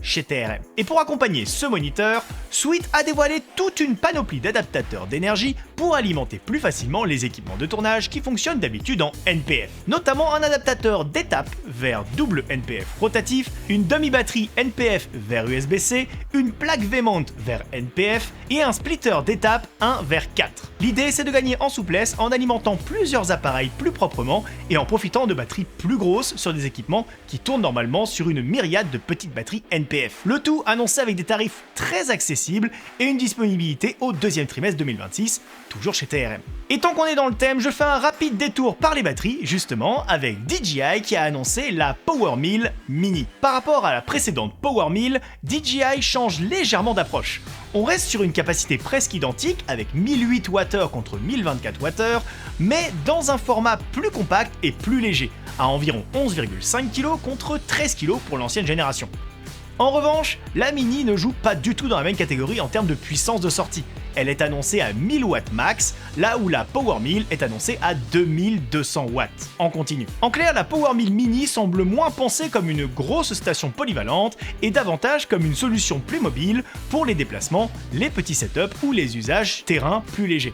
chez TRM. Et pour accompagner ce moniteur, Sweet a dévoilé toute une panoplie d'adaptateurs d'énergie pour alimenter plus facilement les équipements de tournage qui fonctionnent d'habitude en NPF. Notamment un adaptateur d'étape vers double NPF rotatif, une demi-batterie NPF vers USB-C, une plaque V-mount vers NPF et un splitter d'étape 1 vers 4. L'idée, c'est de gagner en souplesse en alimentant plusieurs appareils plus proprement et en profitant de batteries plus grosses sur des équipements qui tournent normalement sur une myriade de petites batteries NPF. Le tout annoncé avec des tarifs très accessibles et une disponibilité au 2e trimestre 2026, toujours chez TRM. Et tant qu'on est dans le thème, je fais un rapide détour par les batteries, justement, avec DJI qui a annoncé la Power1000 Mini. Par rapport à la précédente Power1000, DJI change légèrement d'approche. On reste sur une capacité presque identique avec 1008 Wh contre 1024 Wh, mais dans un format plus compact et plus léger, à environ 11,5 kg contre 13 kg pour l'ancienne génération. En revanche, la Mini ne joue pas du tout dans la même catégorie en termes de puissance de sortie. Elle est annoncée à 1000 watts max, là où la Power1000 est annoncée à 2200 watts en continu. En clair, la Power1000 Mini semble moins pensée comme une grosse station polyvalente et davantage comme une solution plus mobile pour les déplacements, les petits setups ou les usages terrain plus légers.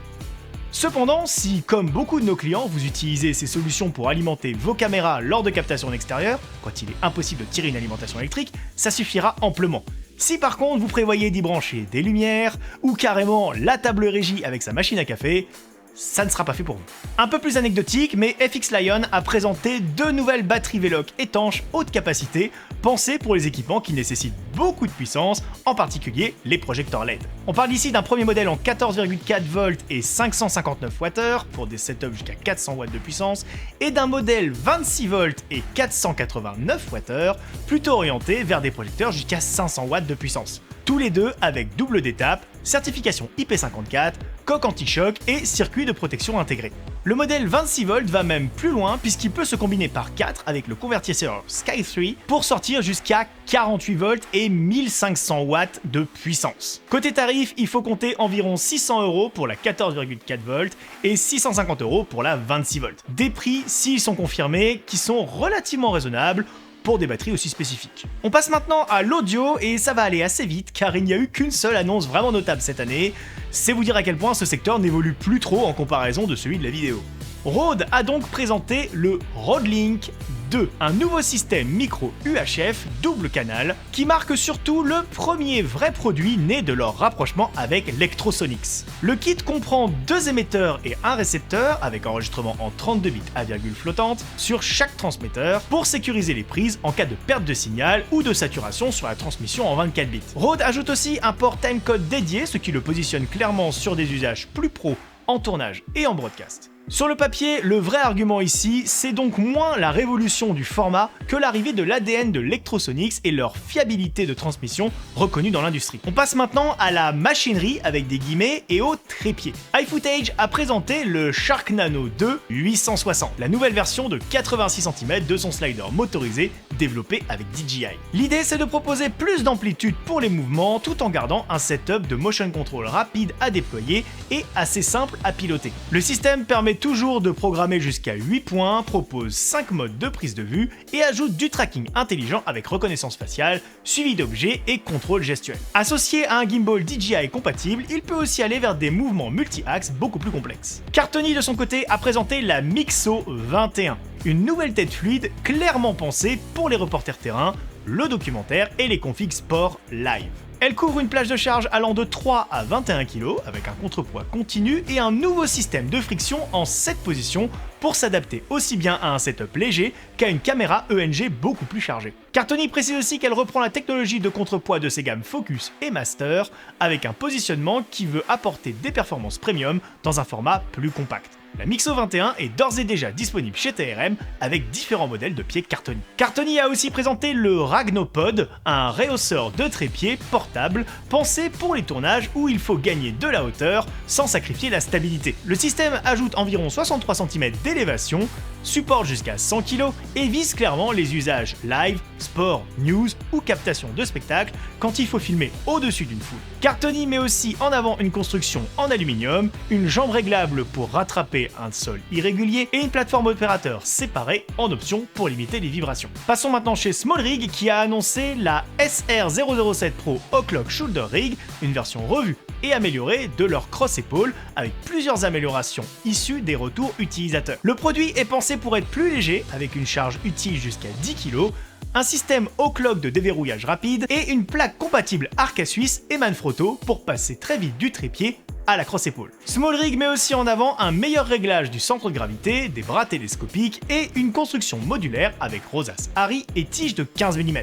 Cependant, si comme beaucoup de nos clients, vous utilisez ces solutions pour alimenter vos caméras lors de captations en extérieur, quand il est impossible de tirer une alimentation électrique, ça suffira amplement. Si par contre vous prévoyez d'y brancher des lumières, ou carrément la table régie avec sa machine à café, ça ne sera pas fait pour vous. Un peu plus anecdotique, mais FX Lion a présenté 2 nouvelles batteries Veloc étanches haute capacité, pensées pour les équipements qui nécessitent beaucoup de puissance, en particulier les projecteurs LED. On parle ici d'un premier modèle en 14,4 volts et 559 Wh pour des setups jusqu'à 400 watts de puissance, et d'un modèle 26 volts et 489 Wh, plutôt orienté vers des projecteurs jusqu'à 500 watts de puissance. Tous les deux avec double d'étape, certification IP54, coque anti-choc et circuit de protection intégré. Le modèle 26 volts va même plus loin puisqu'il peut se combiner par 4 avec le convertisseur Sky 3 pour sortir jusqu'à 48 volts et 1500 watts de puissance. Côté tarif, il faut compter environ 600 € pour la 14,4 volts et 650 € pour la 26 volts. Des prix, s'ils sont confirmés, qui sont relativement raisonnables pour des batteries aussi spécifiques. On passe maintenant à l'audio et ça va aller assez vite car il n'y a eu qu'une seule annonce vraiment notable cette année. C'est vous dire à quel point ce secteur n'évolue plus trop en comparaison de celui de la vidéo. Rode a donc présenté le Rode Link 2, un nouveau système micro UHF double canal qui marque surtout le premier vrai produit né de leur rapprochement avec Lectrosonics. Le kit comprend 2 émetteurs et un récepteur avec enregistrement en 32 bits à virgule flottante sur chaque transmetteur pour sécuriser les prises en cas de perte de signal ou de saturation sur la transmission en 24 bits. Rode ajoute aussi un port timecode dédié, ce qui le positionne clairement sur des usages plus pro en tournage et en broadcast. Sur le papier, le vrai argument ici, c'est donc moins la révolution du format que l'arrivée de l'ADN de Lectrosonics et leur fiabilité de transmission reconnue dans l'industrie. On passe maintenant à la machinerie avec des guillemets et au trépied. iFootage a présenté le Shark Nano 2 860, la nouvelle version de 86 cm de son slider motorisé développé avec DJI. L'idée c'est de proposer plus d'amplitude pour les mouvements tout en gardant un setup de motion control rapide à déployer et assez simple à piloter. Le système permet toujours de programmer jusqu'à 8 points, propose 5 modes de prise de vue et ajoute du tracking intelligent avec reconnaissance faciale, suivi d'objets et contrôle gestuel. Associé à un gimbal DJI compatible, il peut aussi aller vers des mouvements multi-axes beaucoup plus complexes. Cartoni de son côté a présenté la Mixo 21, une nouvelle tête fluide clairement pensée pour les reporters terrain, le documentaire et les configs sport live. Elle couvre une plage de charge allant de 3 à 21 kg avec un contrepoids continu et un nouveau système de friction en 7 positions pour s'adapter aussi bien à un setup léger qu'à une caméra ENG beaucoup plus chargée. Cartoni précise aussi qu'elle reprend la technologie de contrepoids de ses gammes Focus et Master avec un positionnement qui veut apporter des performances premium dans un format plus compact. La Mixo 21 est d'ores et déjà disponible chez TRM avec différents modèles de pieds Cartoni. Cartoni a aussi présenté le Ragnopod, un rehausseur de trépied portable pensé pour les tournages où il faut gagner de la hauteur sans sacrifier la stabilité. Le système ajoute environ 63 cm d'élévation, supporte jusqu'à 100 kg et vise clairement les usages live, sport, news ou captation de spectacle quand il faut filmer au-dessus d'une foule. Cartoni met aussi en avant une construction en aluminium, une jambe réglable pour rattraper un sol irrégulier et une plateforme opérateur séparée en option pour limiter les vibrations. Passons maintenant chez Smallrig qui a annoncé la SR007 Pro O'Clock Shoulder Rig, une version revue et améliorée de leur cross-épaule avec plusieurs améliorations issues des retours utilisateurs. Le produit est pensé pour être plus léger avec une charge utile jusqu'à 10 kg, un système O'Clock de déverrouillage rapide et une plaque compatible Arca Suisse et Manfrotto pour passer très vite du trépied à la cross-épaule. Smallrig met aussi en avant un meilleur réglage du centre de gravité, des bras télescopiques et une construction modulaire avec rosace Harry et tige de 15 mm.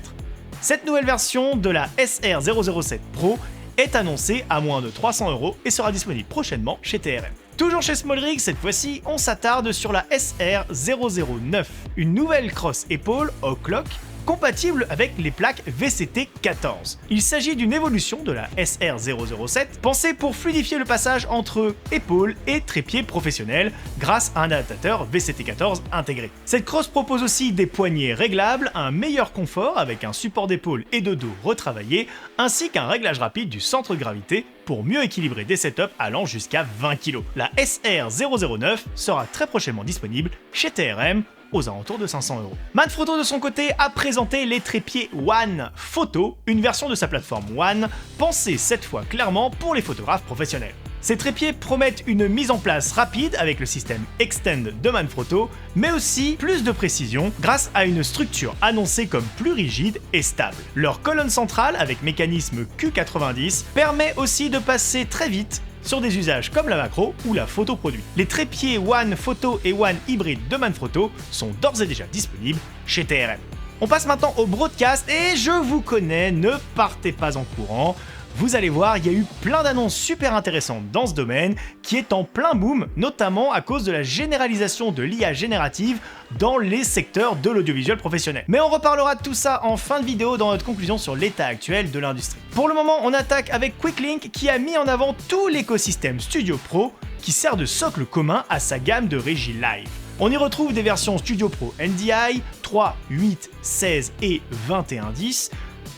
Cette nouvelle version de la SR007 Pro est annoncée à moins de 300 € et sera disponible prochainement chez TRM. Toujours chez Smallrig, cette fois-ci, on s'attarde sur la SR009, une nouvelle cross-épaule O'Clock compatible avec les plaques VCT14. Il s'agit d'une évolution de la SR007 pensée pour fluidifier le passage entre épaule et trépied professionnel grâce à un adaptateur VCT14 intégré. Cette crosse propose aussi des poignées réglables, un meilleur confort avec un support d'épaule et de dos retravaillé, ainsi qu'un réglage rapide du centre de gravité pour mieux équilibrer des setups allant jusqu'à 20 kg. La SR009 sera très prochainement disponible chez TRM aux alentours de 500 €. Manfrotto de son côté a présenté les trépieds One Photo, une version de sa plateforme One, pensée cette fois clairement pour les photographes professionnels. Ces trépieds promettent une mise en place rapide avec le système Extend de Manfrotto, mais aussi plus de précision grâce à une structure annoncée comme plus rigide et stable. Leur colonne centrale avec mécanisme Q90 permet aussi de passer très vite sur des usages comme la macro ou la photo produit. Les trépieds One Photo et One Hybrid de Manfrotto sont d'ores et déjà disponibles chez TRM. On passe maintenant au broadcast et je vous connais, ne partez pas en courant. Vous allez voir, il y a eu plein d'annonces super intéressantes dans ce domaine qui est en plein boom, notamment à cause de la généralisation de l'IA générative dans les secteurs de l'audiovisuel professionnel. Mais on reparlera de tout ça en fin de vidéo dans notre conclusion sur l'état actuel de l'industrie. Pour le moment, on attaque avec QuickLink qui a mis en avant tout l'écosystème Studio Pro qui sert de socle commun à sa gamme de régie live. On y retrouve des versions Studio Pro NDI, 3, 8, 16 et 2110,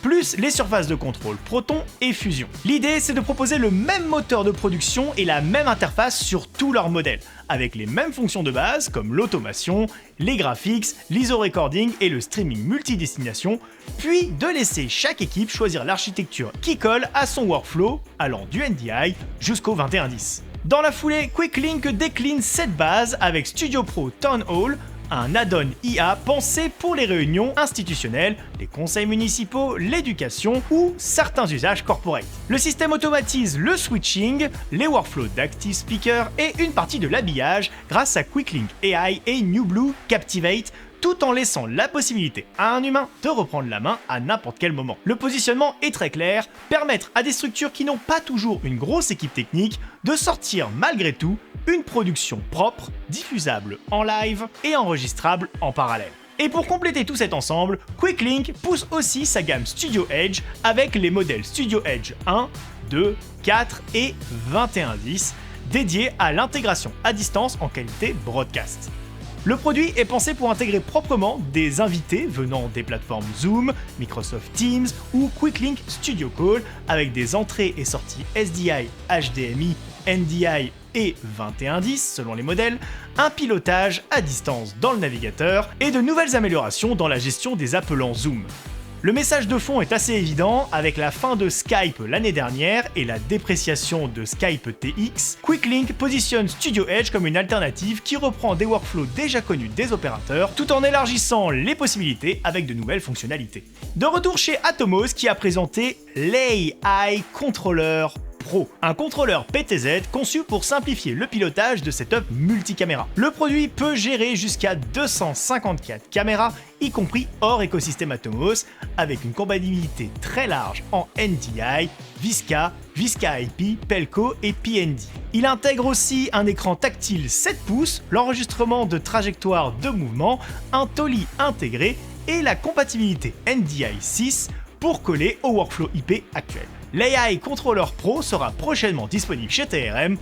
plus les surfaces de contrôle Proton et Fusion. L'idée, c'est de proposer le même moteur de production et la même interface sur tous leurs modèles, avec les mêmes fonctions de base comme l'automation, les graphics, l'ISO recording et le streaming multidestination, puis de laisser chaque équipe choisir l'architecture qui colle à son workflow, allant du NDI jusqu'au 2110. Dans la foulée, QuickLink décline cette base avec Studio Pro Town Hall, un add-on IA pensé pour les réunions institutionnelles, les conseils municipaux, l'éducation ou certains usages corporate. Le système automatise le switching, les workflows d'Active Speaker et une partie de l'habillage grâce à QuickLink AI et NewBlue Captivate, tout en laissant la possibilité à un humain de reprendre la main à n'importe quel moment. Le positionnement est très clair, permettre à des structures qui n'ont pas toujours une grosse équipe technique de sortir malgré tout une production propre, diffusable en live et enregistrable en parallèle. Et pour compléter tout cet ensemble, QuickLink pousse aussi sa gamme Studio Edge avec les modèles Studio Edge 1, 2, 4 et 2110 dédiés à l'intégration à distance en qualité broadcast. Le produit est pensé pour intégrer proprement des invités venant des plateformes Zoom, Microsoft Teams ou QuickLink Studio Call avec des entrées et sorties SDI, HDMI, NDI et 2110 selon les modèles, un pilotage à distance dans le navigateur et de nouvelles améliorations dans la gestion des appelants Zoom. Le message de fond est assez évident, avec la fin de Skype l'année dernière et la dépréciation de Skype TX, QuickLink positionne Studio Edge comme une alternative qui reprend des workflows déjà connus des opérateurs, tout en élargissant les possibilités avec de nouvelles fonctionnalités. De retour chez Atomos qui a présenté l'AI Controller Pro, un contrôleur PTZ conçu pour simplifier le pilotage de setup multicaméra. Le produit peut gérer jusqu'à 254 caméras, y compris hors écosystème Atomos, avec une compatibilité très large en NDI, Visca, Visca IP, Pelco et PND. Il intègre aussi un écran tactile 7 pouces, l'enregistrement de trajectoires de mouvement, un Tolly intégré et la compatibilité NDI 6 pour coller au workflow IP actuel. L'AI Controller Pro sera prochainement disponible chez TRM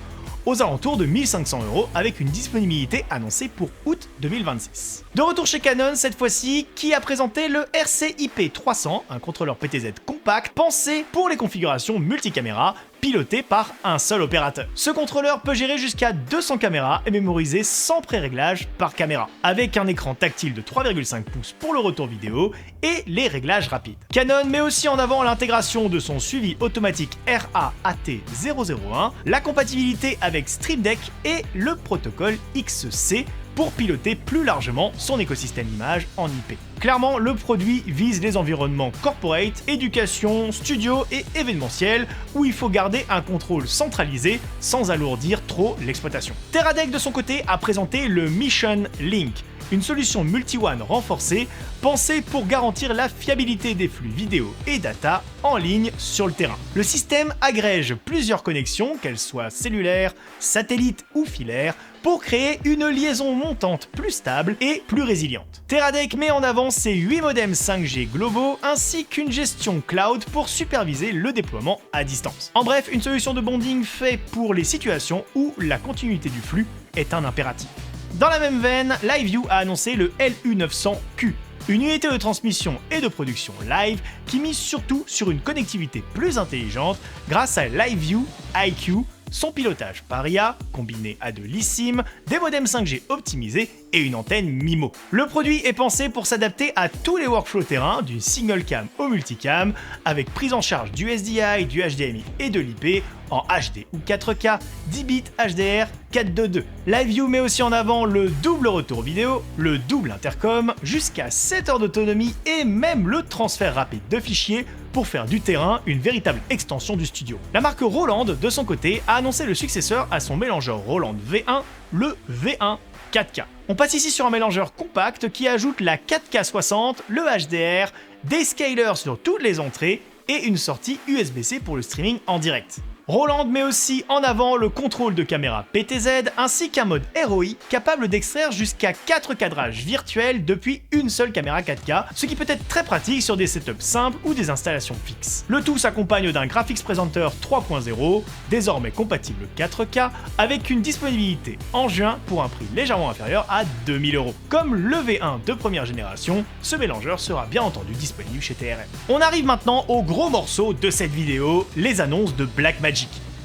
aux alentours de 1500 € avec une disponibilité annoncée pour août 2026. De retour chez Canon cette fois-ci, qui a présenté le RCIP 300, un contrôleur PTZ compact pensé pour les configurations multicaméra, piloté par un seul opérateur. Ce contrôleur peut gérer jusqu'à 200 caméras et mémoriser 100 pré-réglages par caméra, avec un écran tactile de 3,5 pouces pour le retour vidéo et les réglages rapides. Canon met aussi en avant l'intégration de son suivi automatique RAAT001, la compatibilité avec Stream Deck et le protocole XC pour piloter plus largement son écosystème image en IP. Clairement, le produit vise les environnements corporate, éducation, studio et événementiel où il faut garder un contrôle centralisé sans alourdir trop l'exploitation. Teradek de son côté a présenté le Mission Link, une solution multi-one renforcée pensée pour garantir la fiabilité des flux vidéo et data en ligne sur le terrain. Le système agrège plusieurs connexions, qu'elles soient cellulaires, satellites ou filaires, pour créer une liaison montante plus stable et plus résiliente. Teradek met en avant ses 8 modems 5G globaux ainsi qu'une gestion cloud pour superviser le déploiement à distance. En bref, une solution de bonding faite pour les situations où la continuité du flux est un impératif. Dans la même veine, LiveView a annoncé le LU900Q, une unité de transmission et de production live qui mise surtout sur une connectivité plus intelligente grâce à LiveView IQ, son pilotage par IA, combiné à de l'eSIM, des modems 5G optimisés et une antenne MIMO. Le produit est pensé pour s'adapter à tous les workflows terrain, du single cam au multicam, avec prise en charge du SDI, du HDMI et de l'IP en HD ou 4K, 10 bits HDR, 422. LiveView met aussi en avant le double retour vidéo, le double intercom, jusqu'à 7 heures d'autonomie et même le transfert rapide de fichiers pour faire du terrain une véritable extension du studio. La marque Roland, de son côté, a annoncé le successeur à son mélangeur Roland V1, le V1 4K. On passe ici sur un mélangeur compact qui ajoute la 4K60, le HDR, des scalers sur toutes les entrées et une sortie USB-C pour le streaming en direct. Roland met aussi en avant le contrôle de caméra PTZ ainsi qu'un mode ROI capable d'extraire jusqu'à 4 cadrages virtuels depuis une seule caméra 4K, ce qui peut être très pratique sur des setups simples ou des installations fixes. Le tout s'accompagne d'un Graphics Presenter 3.0, désormais compatible 4K, avec une disponibilité en juin pour un prix légèrement inférieur à 2000 €. Comme le V1 de première génération, ce mélangeur sera bien entendu disponible chez TRM. On arrive maintenant au gros morceau de cette vidéo, les annonces de Blackmagic.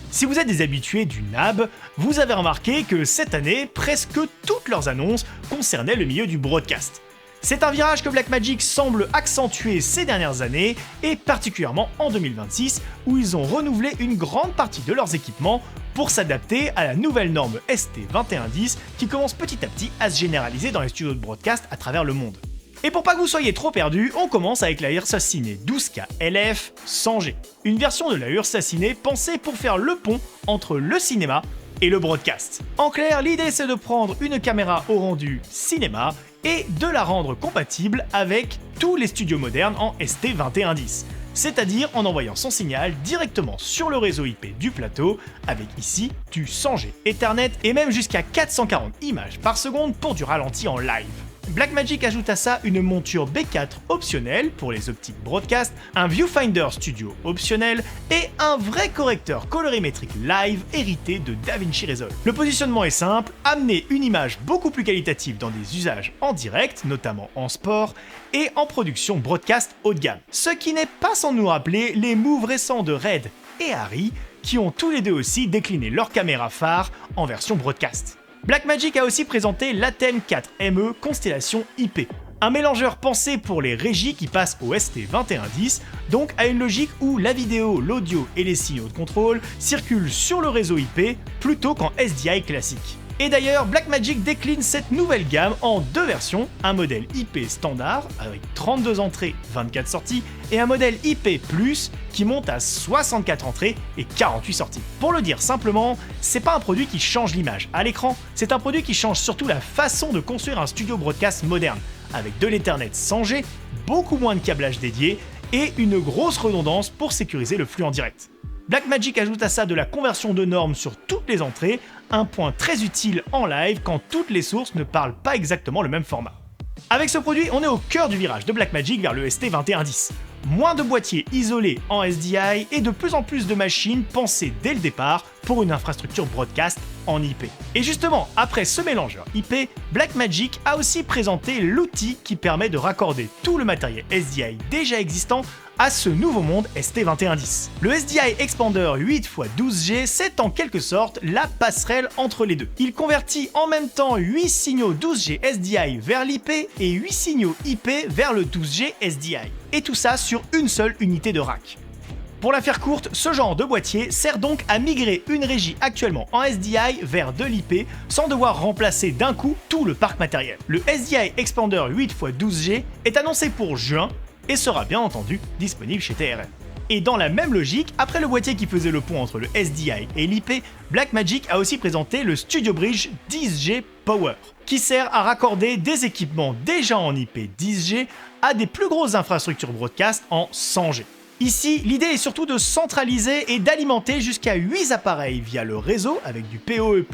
Si vous êtes des habitués du NAB, vous avez remarqué que cette année, presque toutes leurs annonces concernaient le milieu du broadcast. C'est un virage que Blackmagic semble accentuer ces dernières années, et particulièrement en 2026, où ils ont renouvelé une grande partie de leurs équipements pour s'adapter à la nouvelle norme ST2110 qui commence petit à petit à se généraliser dans les studios de broadcast à travers le monde. Et pour pas que vous soyez trop perdus, on commence avec la Ursa Cine 12K LF 100G, une version de la Ursa Cine pensée pour faire le pont entre le cinéma et le broadcast. En clair, l'idée c'est de prendre une caméra au rendu cinéma et de la rendre compatible avec tous les studios modernes en ST2110, c'est-à-dire en envoyant son signal directement sur le réseau IP du plateau, avec ici du 100G Ethernet et même jusqu'à 440 images par seconde pour du ralenti en live. Blackmagic ajoute à ça une monture B4 optionnelle pour les optiques broadcast, un viewfinder studio optionnel et un vrai correcteur colorimétrique live hérité de DaVinci Resolve. Le positionnement est simple, amener une image beaucoup plus qualitative dans des usages en direct, notamment en sport, et en production broadcast haut de gamme. Ce qui n'est pas sans nous rappeler les moves récents de Red et Harry, qui ont tous les deux aussi décliné leur caméra phare en version broadcast. Blackmagic a aussi présenté l'Atem 4 ME Constellation IP, un mélangeur pensé pour les régies qui passent au ST2110, donc à une logique où la vidéo, l'audio et les signaux de contrôle circulent sur le réseau IP plutôt qu'en SDI classique. Et d'ailleurs, Blackmagic décline cette nouvelle gamme en deux versions, un modèle IP standard avec 32 entrées, 24 sorties, et un modèle IP Plus qui monte à 64 entrées et 48 sorties. Pour le dire simplement, c'est pas un produit qui change l'image à l'écran, c'est un produit qui change surtout la façon de construire un studio broadcast moderne, avec de l'Ethernet 100G, beaucoup moins de câblage dédié et une grosse redondance pour sécuriser le flux en direct. Blackmagic ajoute à ça de la conversion de normes sur toutes les entrées, un point très utile en live quand toutes les sources ne parlent pas exactement le même format. Avec ce produit, on est au cœur du virage de Blackmagic vers le ST2110. Moins de boîtiers isolés en SDI et de plus en plus de machines pensées dès le départ pour une infrastructure broadcast en IP. Et justement, après ce mélangeur IP, Blackmagic a aussi présenté l'outil qui permet de raccorder tout le matériel SDI déjà existant à ce nouveau monde ST2110. Le SDI Expander 8x12G, c'est en quelque sorte la passerelle entre les deux. Il convertit en même temps 8 signaux 12G SDI vers l'IP et 8 signaux IP vers le 12G SDI. Et tout ça sur une seule unité de rack. Pour la faire courte, ce genre de boîtier sert donc à migrer une régie actuellement en SDI vers de l'IP sans devoir remplacer d'un coup tout le parc matériel. Le SDI Expander 8x12G est annoncé pour juin et sera bien entendu disponible chez TRM. Et dans la même logique, après le boîtier qui faisait le pont entre le SDI et l'IP, Blackmagic a aussi présenté le Studio Bridge 10G Power, qui sert à raccorder des équipements déjà en IP 10G à des plus grosses infrastructures broadcast en 100G. Ici, l'idée est surtout de centraliser et d'alimenter jusqu'à 8 appareils via le réseau avec du PoE++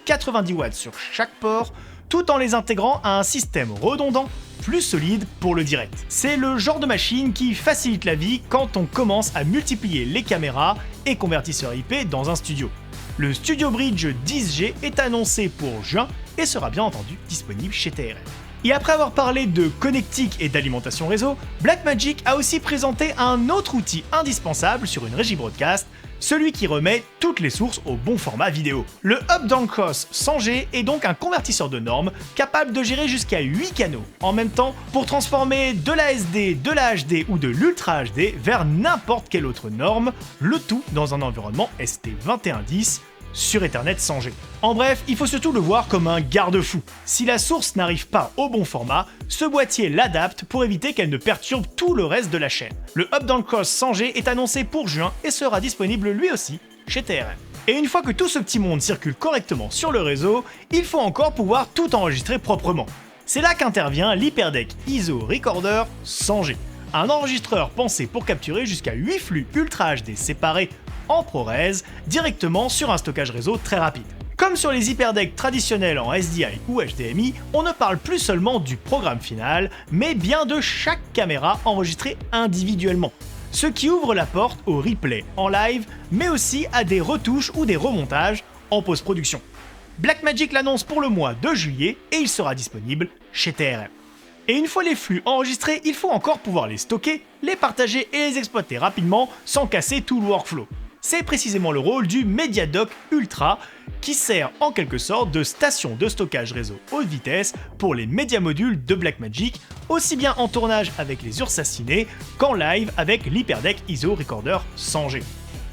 90 watts sur chaque port, tout en les intégrant à un système redondant plus solide pour le direct. C'est le genre de machine qui facilite la vie quand on commence à multiplier les caméras et convertisseurs IP dans un studio. Le Studio Bridge 10G est annoncé pour juin et sera bien entendu disponible chez TRM. Et après avoir parlé de connectique et d'alimentation réseau, Blackmagic a aussi présenté un autre outil indispensable sur une régie broadcast, celui qui remet toutes les sources au bon format vidéo. Le Up-Down Cross 100G est donc un convertisseur de normes capable de gérer jusqu'à 8 canaux en même temps pour transformer de la SD, de la HD ou de l'Ultra HD vers n'importe quelle autre norme, le tout dans un environnement ST2110 sur Ethernet 100G. En bref, il faut surtout le voir comme un garde-fou. Si la source n'arrive pas au bon format, ce boîtier l'adapte pour éviter qu'elle ne perturbe tout le reste de la chaîne. Le Up-Down Cross 100G est annoncé pour juin et sera disponible lui aussi chez TRM. Et une fois que tout ce petit monde circule correctement sur le réseau, il faut encore pouvoir tout enregistrer proprement. C'est là qu'intervient l'HyperDeck ISO Recorder 100G, un enregistreur pensé pour capturer jusqu'à 8 flux Ultra HD séparés en ProRes directement sur un stockage réseau très rapide. Comme sur les HyperDeck traditionnels en SDI ou HDMI, on ne parle plus seulement du programme final, mais bien de chaque caméra enregistrée individuellement, ce qui ouvre la porte au replay en live, mais aussi à des retouches ou des remontages en post-production. Blackmagic l'annonce pour le mois de juillet et il sera disponible chez TRM. Et une fois les flux enregistrés, il faut encore pouvoir les stocker, les partager et les exploiter rapidement sans casser tout le workflow. C'est précisément le rôle du MediaDock Ultra, qui sert en quelque sorte de station de stockage réseau haute vitesse pour les média modules de Blackmagic, aussi bien en tournage avec les URSA Ciné qu'en live avec l'HyperDeck ISO Recorder 100G.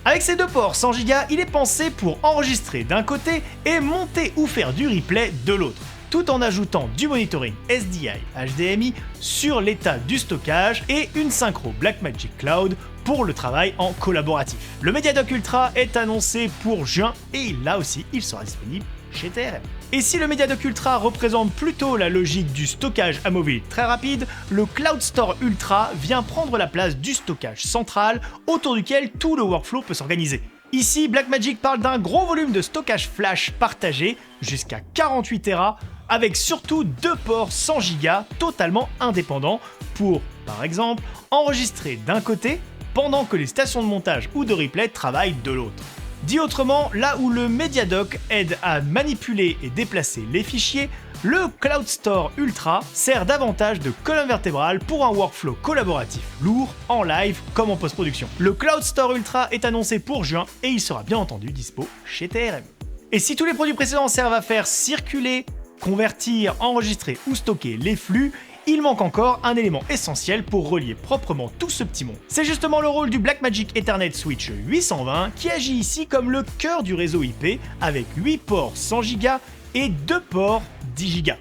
Avec ces deux ports 100 Go, il est pensé pour enregistrer d'un côté et monter ou faire du replay de l'autre, tout en ajoutant du monitoring SDI HDMI sur l'état du stockage et une synchro Blackmagic Cloud pour le travail en collaboratif. Le MediaDock Ultra est annoncé pour juin et là aussi il sera disponible chez TRM. Et si le MediaDock Ultra représente plutôt la logique du stockage amovible très rapide, le Cloud Store Ultra vient prendre la place du stockage central autour duquel tout le workflow peut s'organiser. Ici, Blackmagic parle d'un gros volume de stockage flash partagé jusqu'à 48 Tera avec surtout deux ports 100 Go totalement indépendants pour, par exemple, enregistrer d'un côté pendant que les stations de montage ou de replay travaillent de l'autre. Dit autrement, là où le MediaDock aide à manipuler et déplacer les fichiers, le Cloud Store Ultra sert davantage de colonne vertébrale pour un workflow collaboratif lourd, en live comme en post-production. Le Cloud Store Ultra est annoncé pour juin et il sera bien entendu dispo chez TRM. Et si tous les produits précédents servent à faire circuler, convertir, enregistrer ou stocker les flux, il manque encore un élément essentiel pour relier proprement tout ce petit monde. C'est justement le rôle du Blackmagic Ethernet Switch 820 qui agit ici comme le cœur du réseau IP avec 8 ports 100 Go et 2 ports 10 Go.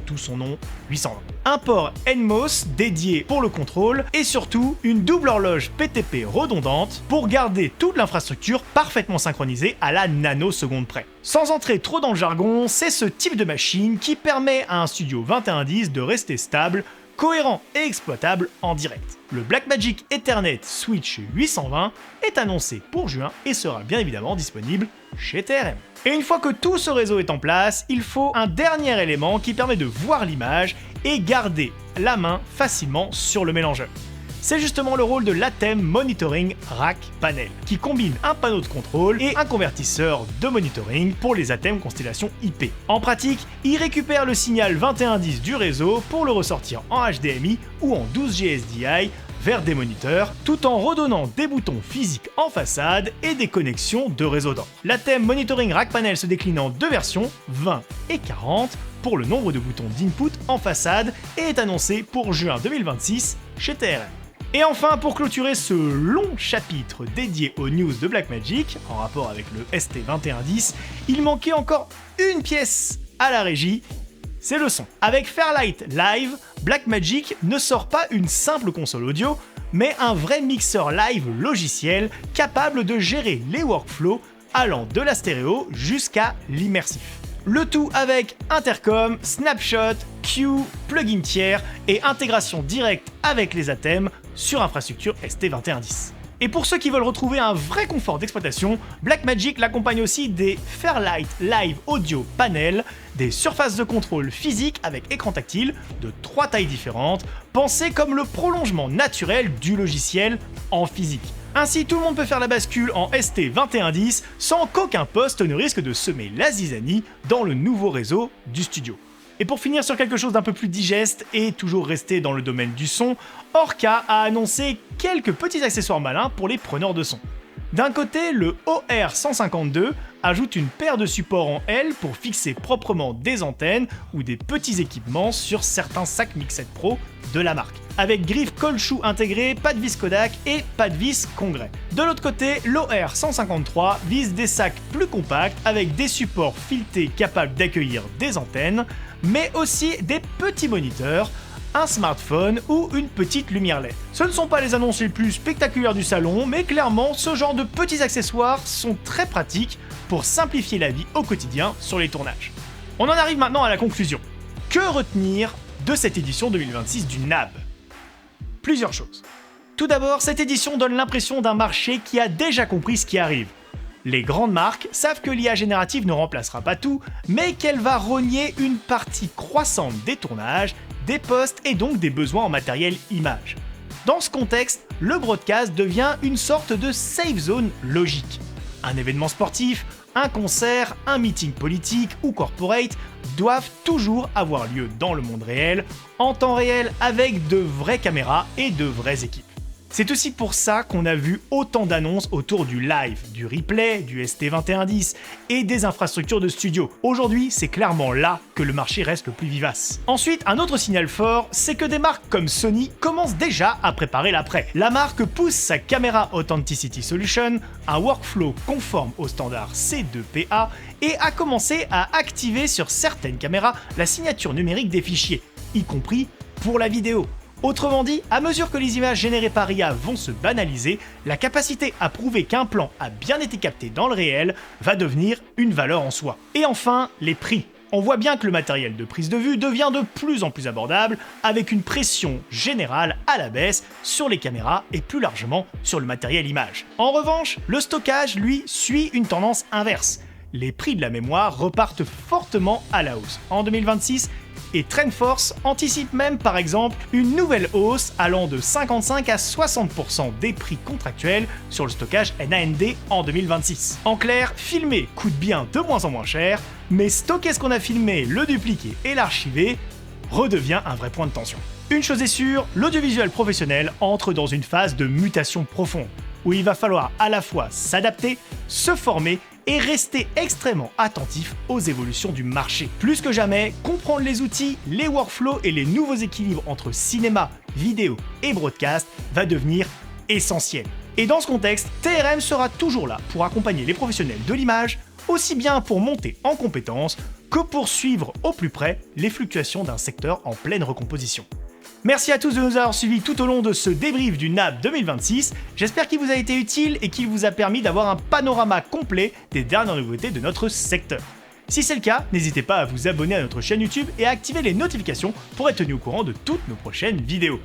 Tout son nom, 820. Un port NMOS dédié pour le contrôle et surtout une double horloge PTP redondante pour garder toute l'infrastructure parfaitement synchronisée à la nanoseconde près. Sans entrer trop dans le jargon, c'est ce type de machine qui permet à un studio 2110 de rester stable, cohérent et exploitable en direct. Le Blackmagic Ethernet Switch 820 est annoncé pour juin et sera bien évidemment disponible chez TRM. Et une fois que tout ce réseau est en place, il faut un dernier élément qui permet de voir l'image et garder la main facilement sur le mélangeur. C'est justement le rôle de l'ATEM Monitoring Rack Panel, qui combine un panneau de contrôle et un convertisseur de monitoring pour les ATEM constellation IP. En pratique, il récupère le signal 2110 du réseau pour le ressortir en HDMI ou en 12G SDI vers des moniteurs, tout en redonnant des boutons physiques en façade et des connexions de réseau d'ordre. L'ATEM Monitoring Rack Panel se décline en deux versions, 20 et 40, pour le nombre de boutons d'input en façade et est annoncé pour juin 2026 chez TRM. Et enfin, pour clôturer ce long chapitre dédié aux news de Blackmagic, en rapport avec le ST2110, il manquait encore une pièce à la régie, c'est le son. Avec Fairlight Live, Blackmagic ne sort pas une simple console audio, mais un vrai mixeur live logiciel capable de gérer les workflows allant de la stéréo jusqu'à l'immersif. Le tout avec intercom, snapshot, queue, plugin tiers et intégration directe avec les ATEM sur infrastructure ST2110. Et pour ceux qui veulent retrouver un vrai confort d'exploitation, Blackmagic l'accompagne aussi des Fairlight Live Audio Panel, des surfaces de contrôle physiques avec écran tactile de 3 tailles différentes, pensées comme le prolongement naturel du logiciel en physique. Ainsi, tout le monde peut faire la bascule en ST2110 sans qu'aucun poste ne risque de semer la zizanie dans le nouveau réseau du studio. Et pour finir sur quelque chose d'un peu plus digeste et toujours rester dans le domaine du son, Orca a annoncé quelques petits accessoires malins pour les preneurs de son. D'un côté, le OR152 ajoute une paire de supports en L pour fixer proprement des antennes ou des petits équipements sur certains sacs Mix-7 Pro de la marque. Avec griffe caoutchouc intégrée, pas de vis Kodak et pas de vis Congrès. De l'autre côté, l'OR153 vise des sacs plus compacts avec des supports filetés capables d'accueillir des antennes, mais aussi des petits moniteurs, un smartphone ou une petite lumière LED. Ce ne sont pas les annonces les plus spectaculaires du salon, mais clairement, ce genre de petits accessoires sont très pratiques pour simplifier la vie au quotidien sur les tournages. On en arrive maintenant à la conclusion. Que retenir de cette édition 2026 du NAB ? Plusieurs choses. Tout d'abord, cette édition donne l'impression d'un marché qui a déjà compris ce qui arrive. Les grandes marques savent que l'IA générative ne remplacera pas tout, mais qu'elle va rogner une partie croissante des tournages, des postes et donc des besoins en matériel image. Dans ce contexte, le broadcast devient une sorte de safe zone logique. Un événement sportif, un concert, un meeting politique ou corporate doivent toujours avoir lieu dans le monde réel, en temps réel avec de vraies caméras et de vraies équipes. C'est aussi pour ça qu'on a vu autant d'annonces autour du live, du replay, du ST2110 et des infrastructures de studio. Aujourd'hui, c'est clairement là que le marché reste le plus vivace. Ensuite, un autre signal fort, c'est que des marques comme Sony commencent déjà à préparer l'après. La marque pousse sa Camera Authenticity Solution, un workflow conforme au standard C2PA, et a commencé à activer sur certaines caméras la signature numérique des fichiers, y compris pour la vidéo. Autrement dit, à mesure que les images générées par IA vont se banaliser, la capacité à prouver qu'un plan a bien été capté dans le réel va devenir une valeur en soi. Et enfin, les prix. On voit bien que le matériel de prise de vue devient de plus en plus abordable, avec une pression générale à la baisse sur les caméras et plus largement sur le matériel image. En revanche, le stockage, lui, suit une tendance inverse. Les prix de la mémoire repartent fortement à la hausse en 2026, et TrendForce anticipe même par exemple une nouvelle hausse allant de 55 à 60% des prix contractuels sur le stockage NAND en 2026. En clair, filmer coûte bien de moins en moins cher, mais stocker ce qu'on a filmé, le dupliquer et l'archiver redevient un vrai point de tension. Une chose est sûre, l'audiovisuel professionnel entre dans une phase de mutation profonde, où il va falloir à la fois s'adapter, se former et rester extrêmement attentif aux évolutions du marché. Plus que jamais, comprendre les outils, les workflows et les nouveaux équilibres entre cinéma, vidéo et broadcast va devenir essentiel. Et dans ce contexte, TRM sera toujours là pour accompagner les professionnels de l'image, aussi bien pour monter en compétences que pour suivre au plus près les fluctuations d'un secteur en pleine recomposition. Merci à tous de nous avoir suivis tout au long de ce débrief du NAB 2026, j'espère qu'il vous a été utile et qu'il vous a permis d'avoir un panorama complet des dernières nouveautés de notre secteur. Si c'est le cas, n'hésitez pas à vous abonner à notre chaîne YouTube et à activer les notifications pour être tenu au courant de toutes nos prochaines vidéos.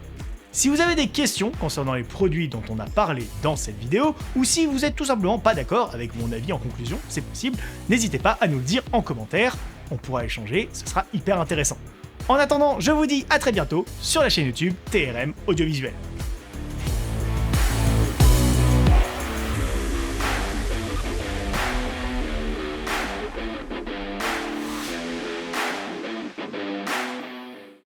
Si vous avez des questions concernant les produits dont on a parlé dans cette vidéo, ou si vous êtes tout simplement pas d'accord avec mon avis en conclusion, c'est possible, n'hésitez pas à nous le dire en commentaire, on pourra échanger, ce sera hyper intéressant. En attendant, je vous dis à très bientôt sur la chaîne YouTube TRM Audiovisuel.